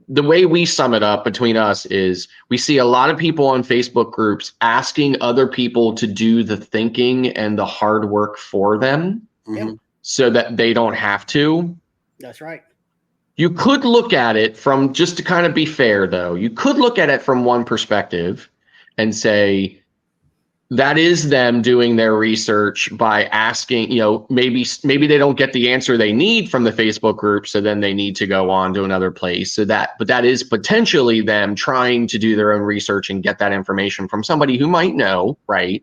The way we sum it up between us is we see a lot of people on Facebook groups asking other people to do the thinking and the hard work for them Mhm. so that they don't have to. That's right. You could look at it from, just to kind of be fair though, you could look at it from one perspective and say that is them doing their research by asking, maybe they don't get the answer they need from the Facebook group, so then they need to go on to another place. But that is potentially them trying to do their own research and get that information from somebody who might know, right?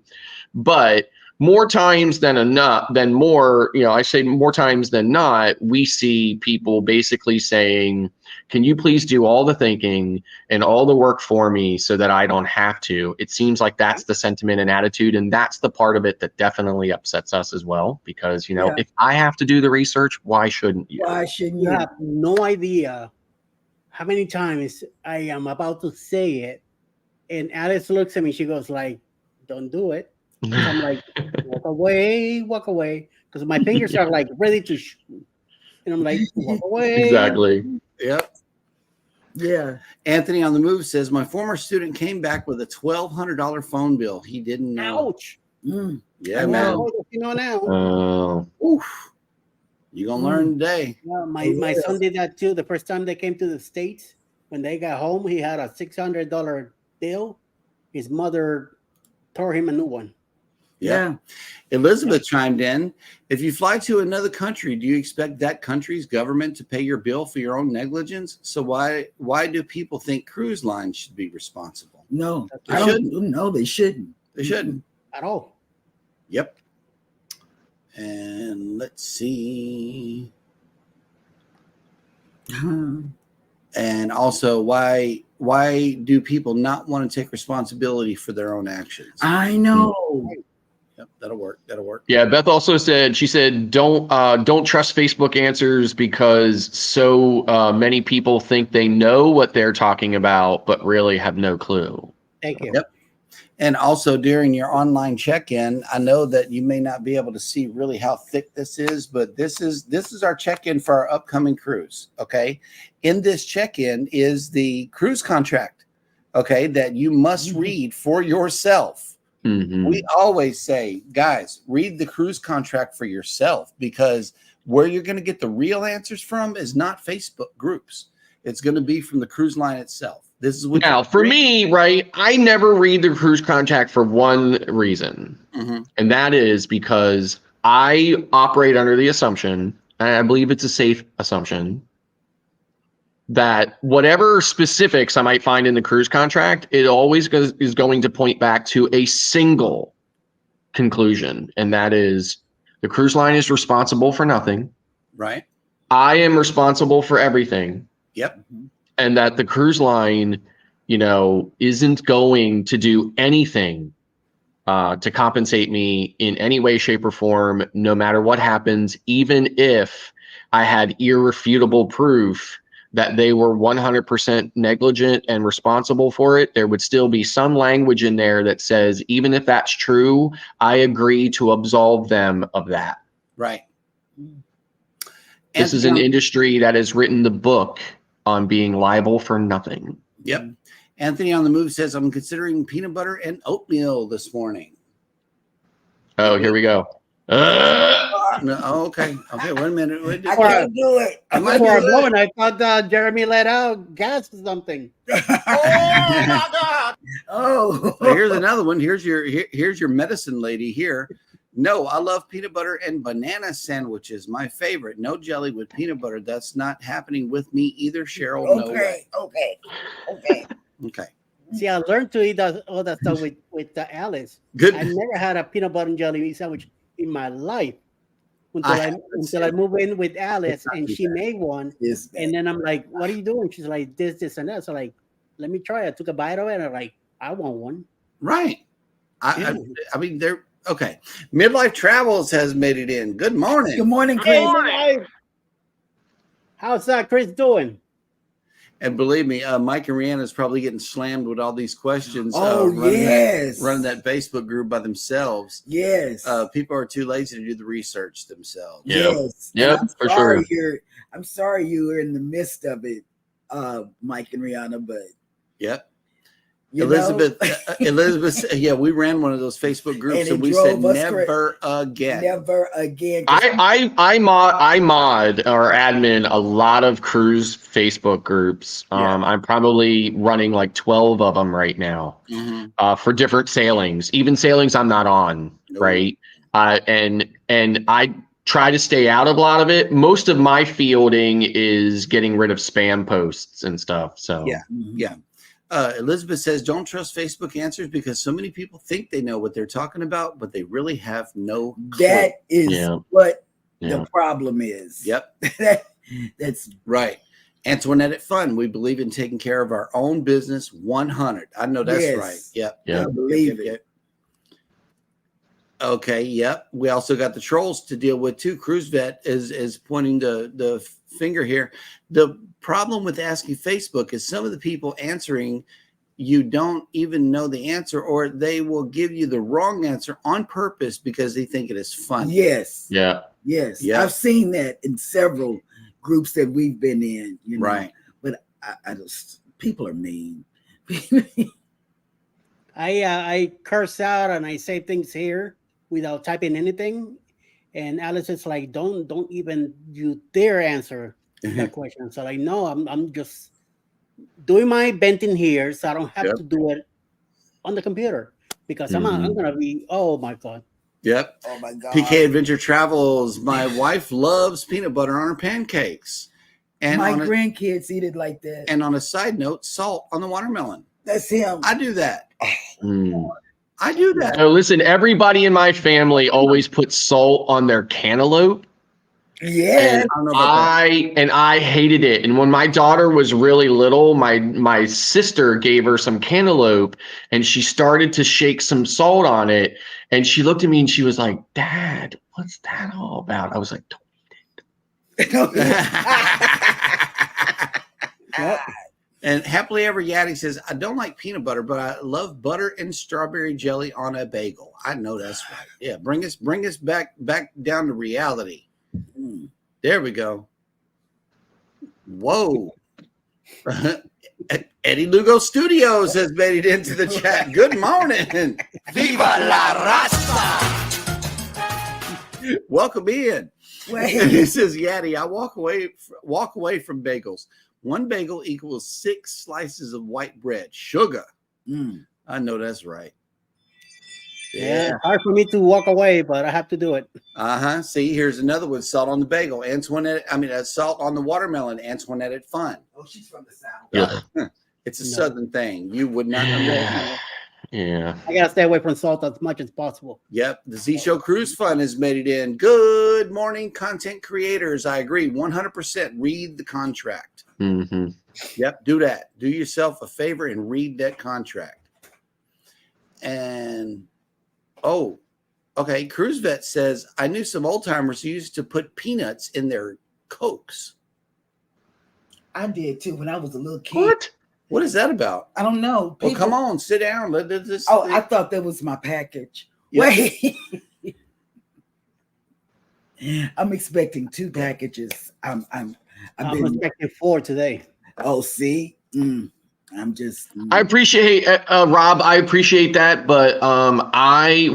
But more times than enough, I say more times than not, we see people basically saying, can you please do all the thinking and all the work for me so that I don't have to? It seems like that's the sentiment and attitude. And that's the part of it that definitely upsets us as well. Because, Yeah. if I have to do the research, why shouldn't you? Why shouldn't You you? have no idea how many times I am about to say it, and Alice looks at me. She goes like, "Don't do it." So I'm like, "Walk away, because my fingers are like ready to shoot." And I'm like, "Walk away." Exactly. Yep. Yeah. Anthony on the move says my former student came back with a $1,200 phone bill. He didn't know. Ouch! Mm. Yeah, I man. know. What does he know now? Oh. Oof. You're gonna learn today. Yeah, my Yeah. son did that too. The first time they came to the States, when they got home, he had a $600 bill. His mother tore him a new one. Yeah. Elizabeth chimed in. If you fly to another country, do you expect that country's government to pay your bill for your own negligence? So why do people think cruise lines should be responsible? No, They I don't. shouldn't. No, they shouldn't. They shouldn't. At all. Yep. And let's see. And also, why do people not want to take responsibility for their own actions? I know. Yep, that'll work. Yeah, Beth also said, don't trust Facebook answers because so many people think they know what they're talking about, but really have no clue. Thank you. Yep. And also during your online check-in, I know that you may not be able to see really how thick this is, but this is our check-in for our upcoming cruise. Okay. In this check-in is the cruise contract, okay, that you must read for yourself. Mm-hmm. We always say, guys, read the cruise contract for yourself, because where you're going to get the real answers from is not Facebook groups. It's going to be from the cruise line itself. This is what Now, for me, right, I never read the cruise contract for one reason, and that is because I operate under the assumption, and I believe it's a safe assumption, that whatever specifics I might find in the cruise contract, it always is going to point back to a single conclusion, and that is the cruise line is responsible for nothing. Right. I am responsible for everything. Yep. And that the cruise line, isn't going to do anything to compensate me in any way, shape, or form, no matter what happens, even if I had irrefutable proof that they were 100% negligent and responsible for it. There would still be some language in there that says, even if that's true, I agree to absolve them of that. Right. This is an industry that has written the book on being liable for nothing. Yep. Anthony on the move says, I'm considering peanut butter and oatmeal this morning. Oh, here we go. No, okay. Okay, wait a minute. Wait, I can't do it. I might For be a good. moment, I thought Jeremy let out gas or something. Oh, So here's another one. Here's your medicine lady here. No, I love peanut butter and banana sandwiches. My favorite. No jelly with peanut butter. That's not happening with me either, Cheryl. No way. Okay. See, I learned to eat all that stuff with Alice. Good. I never had a peanut butter and jelly sandwich in my life I until I moved in with Alice and she made one. yes, And then I'm like, "What are you doing?" She's like, "This, and that." So like, let me try it. I took a bite of it and I'm like, I want one. Right. I mean, they're okay. Midlife Travels has made it in. Good morning. Good morning, Chris. How's Chris doing? And believe me, Mike and Rihanna is probably getting slammed with all these questions. Oh, yes. Running that Facebook group by themselves. Yes. People are too lazy to do the research themselves. Yes. Yep, for sure. I'm sorry you were in the midst of it, Mike and Rihanna, but yep. you Elizabeth, know, Elizabeth, yeah, we ran one of those Facebook groups And and it we said drove us never again. never again. I mod or admin a lot of cruise Facebook groups. Yeah. I'm probably running like 12 of them right now for different sailings, even sailings I'm not on, Nope. right? And I try to stay out of a lot of it. Most of my fielding is getting rid of spam posts and stuff. So Yeah. Yeah. Elizabeth says, don't trust Facebook answers because so many people think they know what they're talking about, but they really have no clue. That is what the problem is. Yep. That's right. Antoinette at Fun, we believe in taking care of our own business 100. I know that's right. Yep. I believe it. Okay. Yep. We also got the trolls to deal with too. Cruise Vet is pointing the finger here. The problem with asking Facebook is some of the people answering, you don't even know the answer, or they will give you the wrong answer on purpose because they think it is funny. Yes. Yeah. Yes. Yeah. I've seen that in several groups that we've been in, you know. Right. But I just, people are mean. I curse out and I say things here without typing anything. And Alice is like, don't even you dare answer that question. So like, no, I'm just doing my venting here, so I don't have to do it on the computer because I'm gonna be, oh my god. Yep. Oh my god. PK Adventure Travels. My wife loves peanut butter on her pancakes. And my grandkids eat it like that. And on a side note, salt on the watermelon. That's him. I do that. I do that. So listen, everybody in my family always puts salt on their cantaloupe. Yeah. And I hated it. And when my daughter was really little, my sister gave her some cantaloupe and she started to shake some salt on it. And she looked at me and she was like, Dad, what's that all about? I was like, don't eat it. And Happily Ever Yaddy says, I don't like peanut butter, but I love butter and strawberry jelly on a bagel. I know that's right. Yeah, bring us back down to reality. There we go. Whoa. Eddie Lugo Studios has made it into the chat. Good morning. Viva la raza! Welcome in. He says, Yaddy, I walk away from bagels. One bagel equals 6 slices of white bread. Sugar. I know that's right. Yeah, hard for me to walk away, but I have to do it. See, here's another one. Salt on the bagel. Salt on the watermelon. Antoinette at Fun. Oh, she's from the South. Yeah. It's a Southern thing. You would not understand. Yeah. I gotta stay away from salt as much as possible. Yep. The Z Show Cruise Fun has made it in. Good morning, content creators. I agree 100%. Read the contract. Yep. Do that. Do yourself a favor and read that contract. And okay. Cruise Vet says, I knew some old timers who used to put peanuts in their Cokes. I did too when I was a little kid. What is that about? I don't know. Well, come on, sit down. I thought that was my package. Yeah. Wait. I'm expecting 2 packages. I'm expecting 4 today. Oh, see? I'm just. I appreciate Rob. I appreciate that, but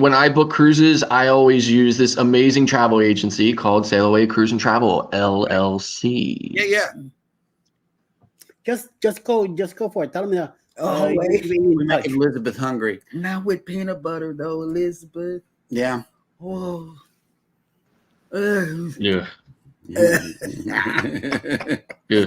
when I book cruises, I always use this amazing travel agency called Sail Away Cruise and Travel LLC. Yeah. Just go for it. Tell me. Oh, wait. We make Elizabeth hungry. Not with peanut butter though, Elizabeth. Yeah. Oh. Yeah. Yeah.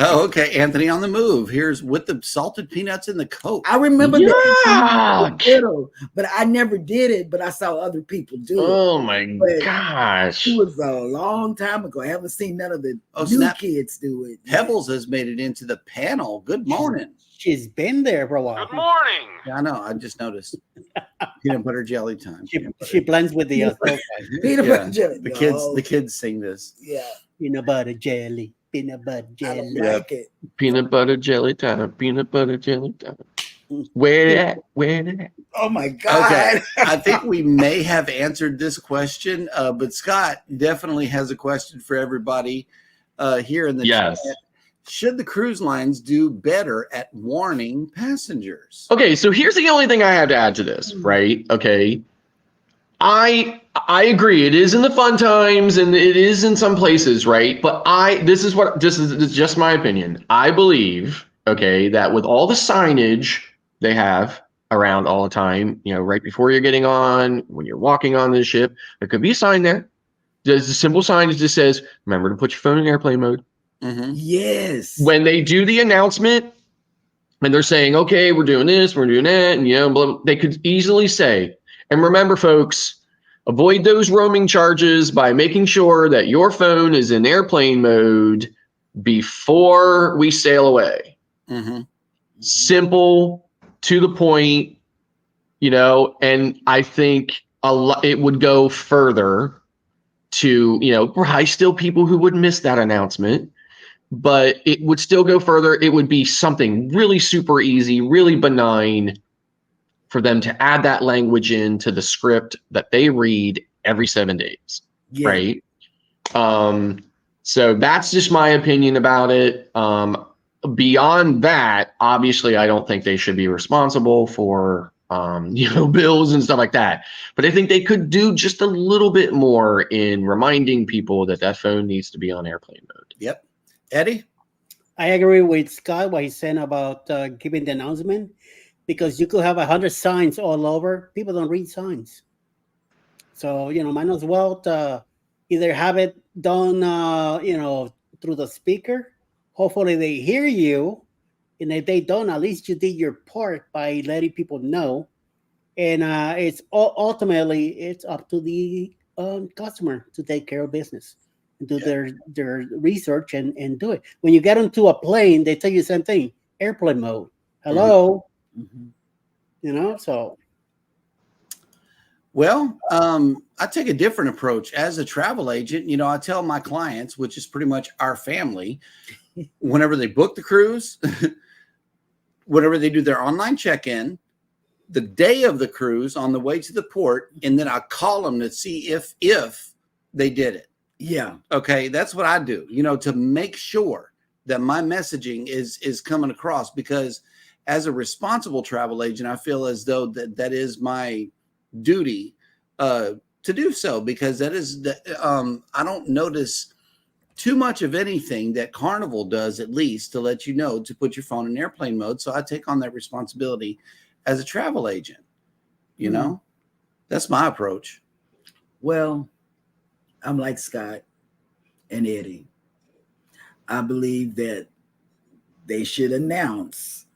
Oh, okay. Anthony on the move. Here's with the salted peanuts in the Coke. I remember that. Yuck. Little, but I never did it. But I saw other people do it. Oh my gosh! It was a long time ago. I haven't seen none of the new kids do it. Pebbles has made it into the panel. Good morning. She's been there for a while. Good morning. Yeah, I know. I just noticed. Peanut butter jelly time. She blends with the peanut butter jelly. The kids sing this. Yeah. Peanut butter jelly. Peanut butter jelly. I like it. Peanut butter jelly time. Peanut butter jelly time. Where that? Where that? Oh my God. Okay. I think we may have answered this question, but Scott definitely has a question for everybody here in the chat. Should the cruise lines do better at warning passengers? Okay, so here's the only thing I have to add to this, right? Okay. I agree. It is in the fun times and it is in some places, right? But this is just my opinion. I believe, okay, that with all the signage they have around all the time, right before you're getting on, when you're walking on the ship, there could be a sign there. There's a simple sign that just says, remember to put your phone in airplane mode. Mm-hmm. Yes. When they do the announcement and they're saying, okay, we're doing this, we're doing that, and blah, blah, they could easily say, and remember, folks, avoid those roaming charges by making sure that your phone is in airplane mode before we sail away. Mm-hmm. Simple, to the point, and I think it would go further to, probably still people who would miss that announcement, but it would still go further. It would be something really super easy, really benign for them to add that language into the script that they read every 7 days, right? So that's just my opinion about it. Beyond that, obviously, I don't think they should be responsible for, bills and stuff like that. But I think they could do just a little bit more in reminding people that phone needs to be on airplane mode. Yep. Eddie? I agree with Scott, what he's saying about giving the announcement, because you could have 100 signs all over. People don't read signs. So, might as well either have it done, through the speaker. Hopefully they hear you. And if they don't, at least you did your part by letting people know. And it's ultimately, it's up to the customer to take care of business and do their research and do it. When you get onto a plane, they tell you the same thing, airplane mode. Hello. Mm-hmm. So. Well, I take a different approach as a travel agent. I tell my clients, which is pretty much our family, whenever they book the cruise, whenever they do their online check-in, the day of the cruise on the way to the port, and then I call them to see if they did it. Yeah. Okay. That's what I do, to make sure that my messaging is coming across, because as a responsible travel agent, I feel as though that is my duty to do so, because that is I don't notice too much of anything that Carnival does, at least to let you know to put your phone in airplane mode. So I take on that responsibility as a travel agent. That's my approach. Well, I'm like Scott and Eddie. I believe that they should announce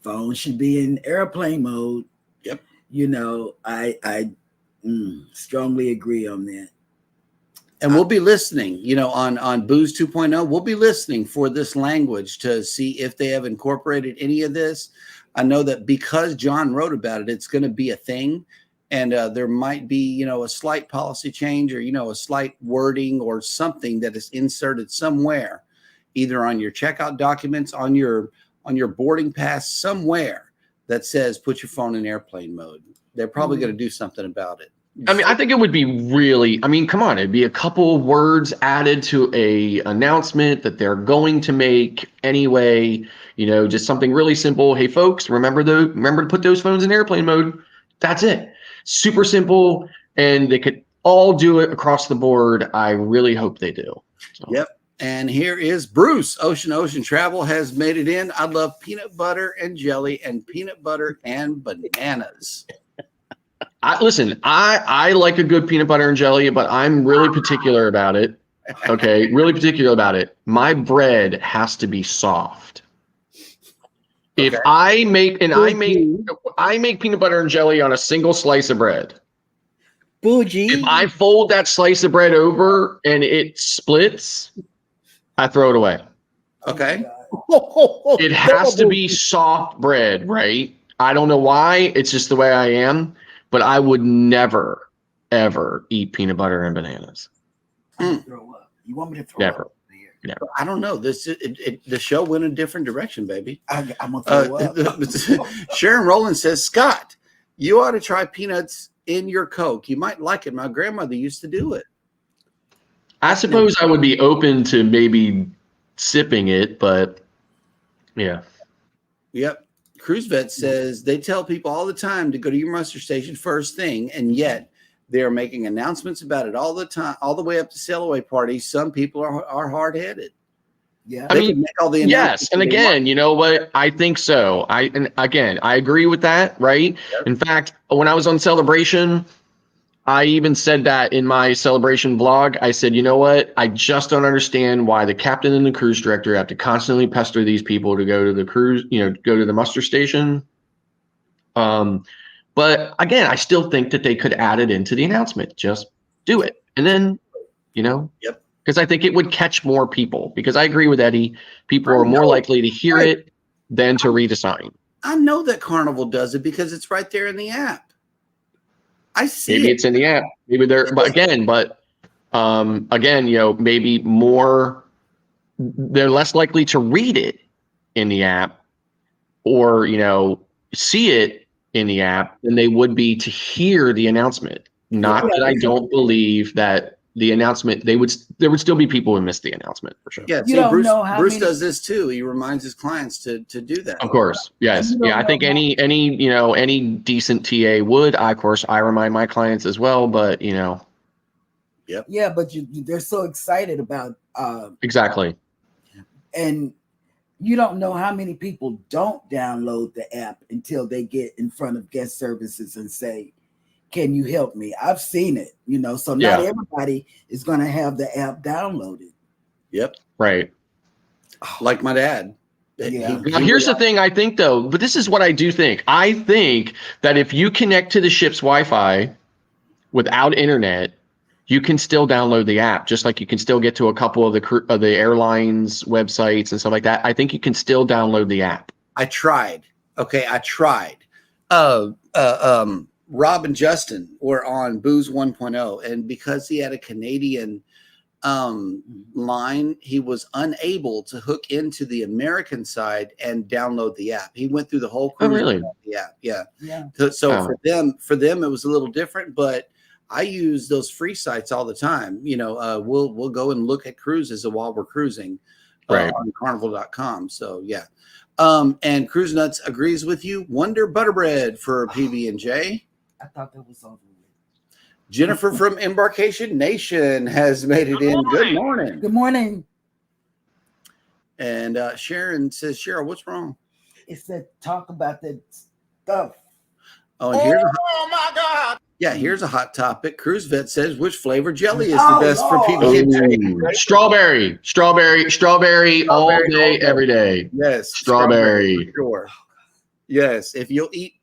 phone should be in airplane mode. Yep. I strongly agree on that. And we'll be listening, on Booze 2.0. We'll be listening for this language to see if they have incorporated any of this. I know that because John wrote about it, it's going to be a thing. And there might be, a slight policy change or, a slight wording or something that is inserted somewhere, either on your checkout documents, on your boarding pass, somewhere that says put your phone in airplane mode. They're probably going to do something about it. I mean, I think it would be really, I mean, come on, it'd be a couple of words added to a announcement that they're going to make anyway, you know, just something really simple. Hey folks, remember to put those phones in airplane mode. That's it. Super simple, and they could all do it across the board. I really hope they do. So. Yep. And here is Bruce. Ocean Travel has made it in. I love peanut butter and jelly and peanut butter and bananas. I like a good peanut butter and jelly, but I'm really particular about it. Okay, really particular about it. My bread has to be soft. If I make peanut butter and jelly on a single slice of bread. Bougie. If I fold that slice of bread over and it splits, I throw it away. Okay. It has to be soft bread, right? I don't know why. It's just the way I am. But I would never, ever eat peanut butter and bananas. Throw up. You want me to throw Never. up? Never. I don't know. The show went a different direction, baby. I'm gonna throw up. Sharon Rowland says, Scott, you ought to try peanuts in your Coke. You might like it. My grandmother used to do it. I suppose I would be open to maybe sipping it, but yeah. Yep. Cruise Vet says they tell people all the time to go to your muster station first thing, and yet they're making announcements about it all the time, all the way up to sail away parties. Some people are hard headed. Yeah, I mean, make all the yes, and again, you know what? I think so. I agree with that. Right. Yep. In fact, when I was on Celebration, I even said that in my Celebration vlog. I said, you know what? I just don't understand why the captain and the cruise director have to constantly pester these people to go to the cruise, go to the muster station. But again, I still think that they could add it into the announcement. Just do it. And then, Yep. Because I think it would catch more people, because I agree with Eddie. People are more likely to hear it than to read a sign. I know that Carnival does it because it's right there in the app. I see Maybe it's in the app. Maybe they're, but again, maybe more, they're less likely to read it in the app or, see it in the app than they would be to hear the announcement. Not that I don't believe that the announcement, there would still be people who miss the announcement for sure. Yeah, Bruce does this too. He reminds his clients to do that. Of course, yes, yeah. I think any decent TA would. I remind my clients as well, but Yep. Yeah, but they're so excited about exactly. And you don't know how many people don't download the app until they get in front of guest services and say, can you help me? I've seen it, so not everybody is going to have the app downloaded. Yep. Right. Like my dad. Yeah. Now, here's the thing I think, though, but this is what I do think. I think that if you connect to the ship's Wi-Fi without internet, you can still download the app, just like you can still get to a couple of the airlines websites and stuff like that. I think you can still download the app. I tried. Okay, I tried. Rob and Justin were on Booze 1.0, and because he had a Canadian line, he was unable to hook into the American side and download the app. He went through the whole cruise. Oh, really? Yeah. Oh. For them, it was a little different, but I use those free sites all the time. We'll go and look at cruises while we're cruising on carnival.com. So yeah. And Cruise Nuts agrees with you. Wonder Butterbread for PB&J. I thought that was over with. Jennifer from Embarkation Nation has made it in. Good morning. Good morning. And Sharon says, Cheryl, what's wrong? It said talk about that stuff. Oh, and my God. Yeah, here's a hot topic. Cruise Vet says, which flavor jelly is the best for PB&J? Strawberry all day, every day. Yes. Strawberry. For sure. Yes. If you'll eat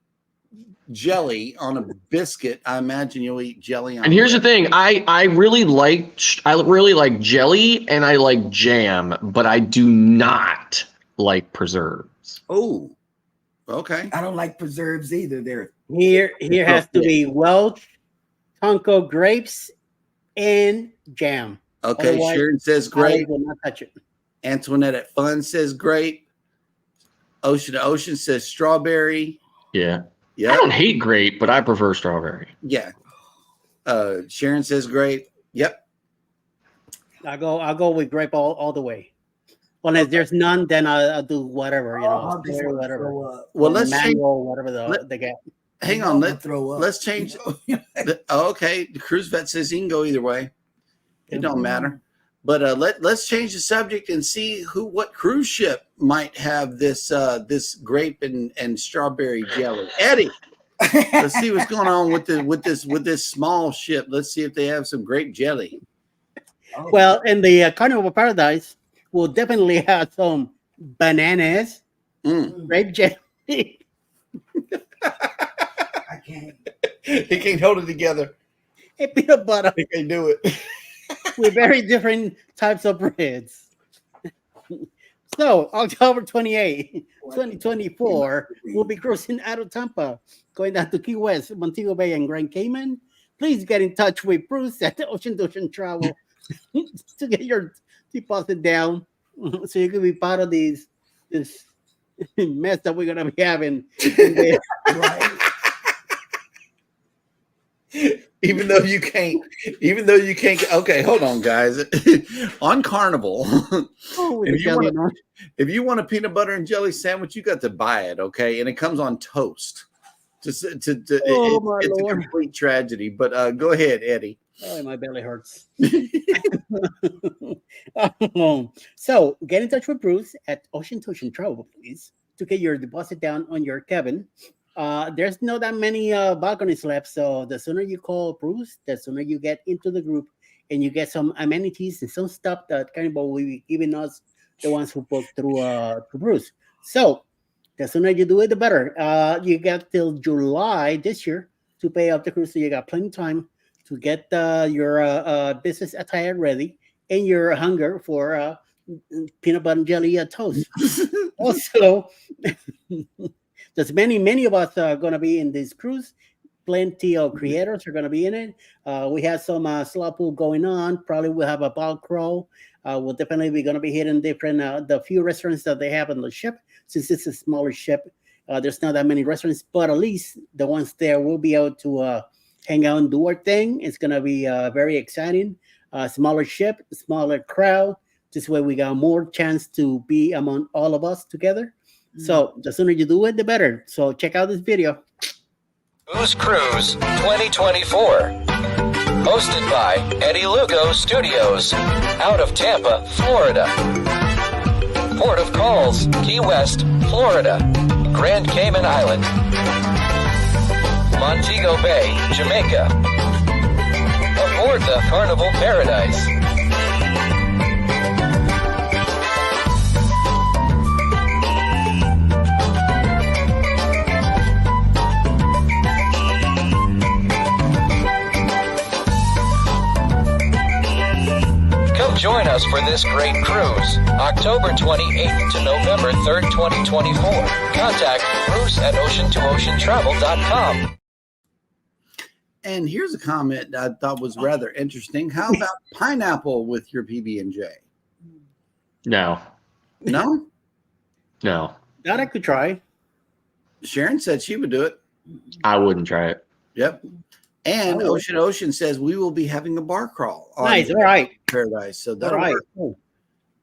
jelly on a biscuit, I imagine you'll eat jelly on. And here's the thing, I really like jelly and I like jam, but I do not like preserves. Oh, okay. I don't like preserves either. Here has to be Welch, Tonko grapes, and jam. Okay, Otherwise, Sharon says grape. I will not touch it. Antoinette at Fun says grape. Ocean to Ocean says strawberry. Yeah. Yeah. I don't hate grape, but I prefer strawberry. Yeah. Sharon says grape. Yep. I'll go with grape all the way. Unless there's none, then I'll do whatever, I'm just strawberry, gonna whatever. throw up. Well, let's change. Mango, whatever they get. Hang I'm on. gonna throw up. Let's change. Okay. The cruise vet says he can go either way. It don't matter. But let's change the subject and see what cruise ship might have this this grape and strawberry jelly. Eddie, let's see what's going on with this small ship. Let's see if they have some grape jelly. Oh. Well, in the Carnival Paradise, we'll definitely have some bananas, grape jelly. I can't. He can't hold it together. And peanut butter He can't do it. with very different types of breads. So, October 28, 2024, we'll be cruising out of Tampa, going down to Key West, Montego Bay, and Grand Cayman. Please get in touch with Bruce at the Ocean to Ocean Travel to get your deposit down so you can be part of this mess that we're going to be having. Right. Even though you can't. Okay, hold on, guys. On Carnival, if you want a peanut butter and jelly sandwich, you got to buy it. Okay, and it comes on toast. It's a complete tragedy. But go ahead, Eddie. Oh, my belly hurts. So get in touch with Bruce at Ocean to Ocean Travel, please, to get your deposit down on your cabin. There's not that many balconies left, so the sooner you call Bruce, the sooner you get into the group and you get some amenities and some stuff that Carnival will be giving us, the ones who booked through Bruce. So the sooner you do it, the better. You got till July this year to pay off the cruise, so you got plenty of time to get your business attire ready and your hunger for peanut butter and jelly toast. Also, there's many of us are going to be in this cruise. Plenty of creators are going to be in it. We have some slot pool going on. Probably we'll have a ball crawl. We'll definitely be going to be hitting different the few restaurants that they have on the ship. Since it's a smaller ship, there's not that many restaurants, but at least the ones there will be able to hang out and do our thing. It's going to be very exciting. Smaller ship, smaller crowd. This way we got more chance to be among all of us together. So the sooner you do it, the better. So check out this video. Who's Cruise 2024. Hosted by Eddie Lugo Studios. Out of Tampa, Florida. Port of Calls, Key West, Florida. Grand Cayman Island. Montego Bay, Jamaica. Aboard the Carnival Paradise. Join us for this great cruise, October 28th to November 3rd, 2024. Contact Bruce at ocean2oceantravel.com. And here's a comment I thought was rather interesting. How about pineapple with your PB&J? No. No? No. That I could try. Sharon said she would do it. I wouldn't try it. Yep. And Ocean says we will be having a bar crawl. Nice. All right. Paradise. So that'll All right. work. Cool.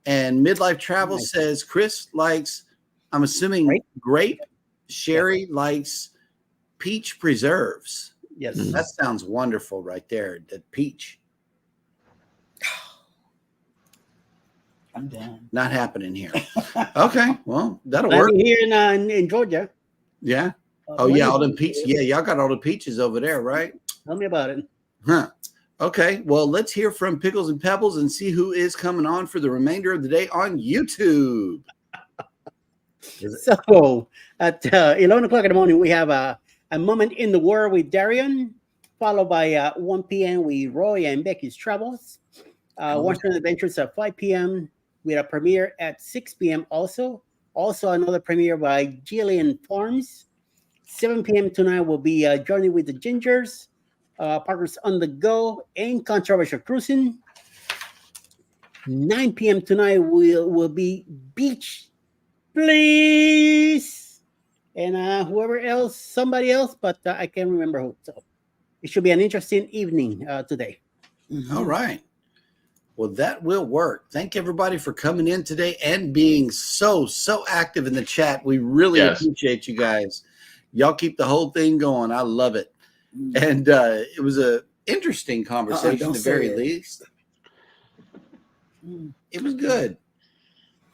And Midlife Travel says Chris likes, I'm assuming, grape. Sherry likes peach preserves. Yes. That sounds wonderful right there. That peach. I'm down. Not happening here. Okay. Well, that'll work. Here in Georgia. Yeah. Oh, yeah. All them peaches. Yeah. Y'all got all the peaches over there, right? Tell me about it. Huh. Okay. Well, let's hear from Pickles and Pebbles and see who is coming on for the remainder of the day on YouTube. So at 11 o'clock in the morning, we have a moment in the world with Darian, followed by 1 p.m. with Roy and Becky's Travels. Western Adventures at 5 p.m. with a premiere at 6 p.m. Also another premiere by Jillian Farms. 7 p.m. tonight will be Journey with the Gingers, Parkers on the Go, and Controversial Cruising. 9 p.m. tonight will be Beach Please, and somebody else, but I can't remember who. So it should be an interesting evening today. All right. Well, that will work. Thank everybody for coming in today and being so active in the chat. We really appreciate you guys. Y'all keep the whole thing going. I love it. And it was a interesting conversation, at the very least. It was good.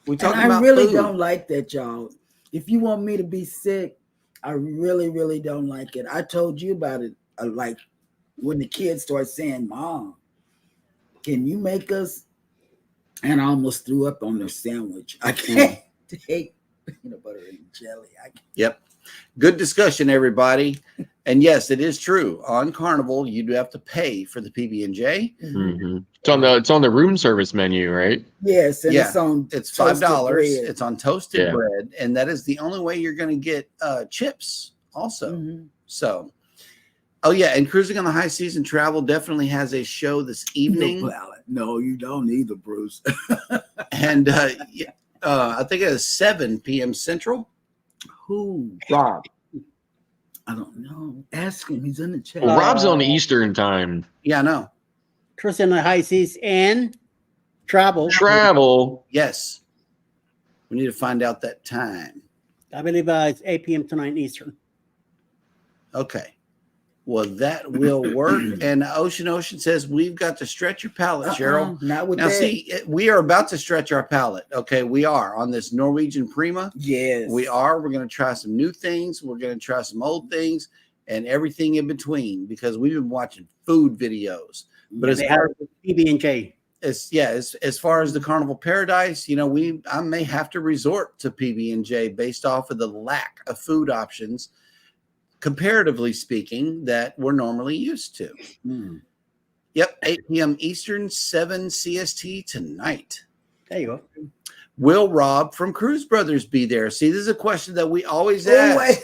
We talked about I really food. don't like that, y'all. If you want me to be sick, I really don't like it. I told you about it. Like when the kids start saying, "Mom, can you make us?" And I almost threw up on their sandwich. I can't take peanut butter and jelly. Yep. Good discussion, everybody. And yes, it is true. On Carnival, you do have to pay for the PB&J. Mm-hmm. It's on the room service menu, right? Yes, and it's $5. It's on toasted bread, and that is the only way you're going to get chips also. So, oh yeah, and Cruising on the High Seas and Travel definitely has a show this evening. No, you don't either, Bruce. And I think it is 7 p.m. Central. Who? Rob. I don't know. Ask him. He's in the chat. Well, Rob's on Eastern time. Yeah, I know. Cruising on the High Seas and Travel. Yes. We need to find out that time. I believe it's 8 p.m. tonight Eastern. Okay. Well, that will work. And Ocean says, we've got to stretch your palate, Cheryl. Not with now, that. see, we are about to stretch our palate. Okay, we are on this Norwegian Prima. Yes. We are. We're going to try some new things. We're going to try some old things and everything in between because we've been watching food videos. But as far as PB&J. As far as the Carnival Paradise, I may have to resort to PB&J based off of the lack of food options, comparatively speaking, that we're normally used to. Yep, 8 p.m. Eastern, 7 CST tonight. There you go. Will Rob from Cruise Brothers be there? See, this is a question that we always ask.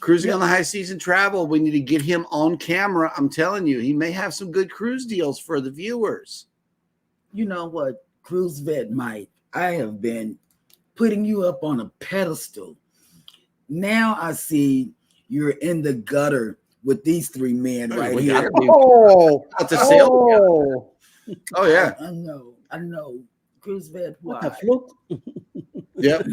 Cruising on the High Seas and Travel, we need to get him on camera. I'm telling you, he may have some good cruise deals for the viewers. You know what? Cruise Vet Mike, I have been putting you up on a pedestal. Now I see you're in the gutter with these three men right here. Oh, yeah. I know. Cruise Vet, what a fluke. Yep.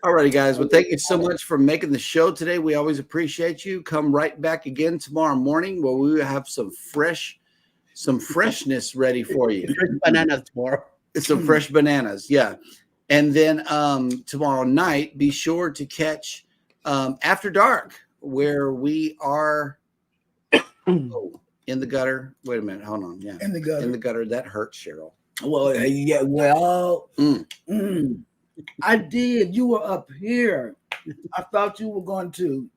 All righty, guys. Well, thank you so much for making the show today. We always appreciate you. Come right back again tomorrow morning where we will have some freshness ready for you. Fresh bananas tomorrow. Some fresh bananas, yeah. And then tomorrow night, be sure to catch After Dark, where we are in the gutter. Wait a minute. Hold on. Yeah. In the gutter. In the gutter. That hurts, Cheryl. Well, yeah. Well, I did. You were up here. I thought you were going to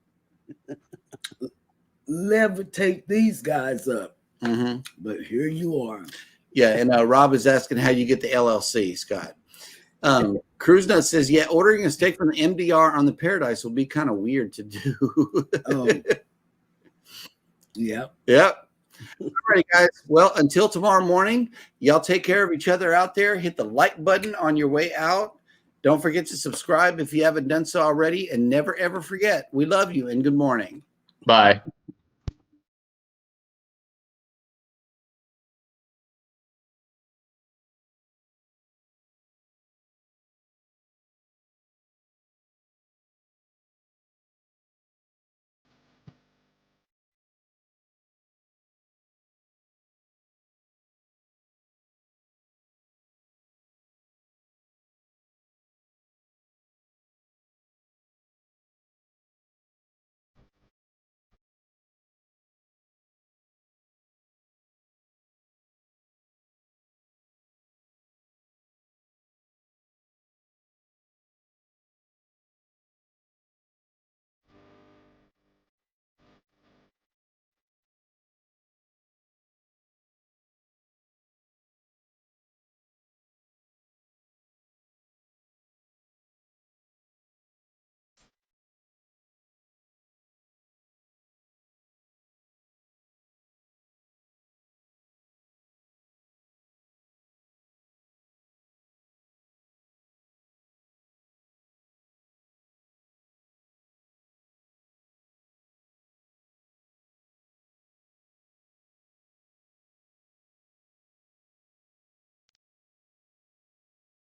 levitate these guys up. But here you are. Yeah. And Rob is asking how you get the LLC, Scott. Cruise Nut says, yeah, ordering a steak from the MDR on the Paradise will be kind of weird to do. Yep. All right, guys. Well, until tomorrow morning, y'all take care of each other out there. Hit the like button on your way out. Don't forget to subscribe if you haven't done so already. And never, ever forget, we love you and good morning. Bye.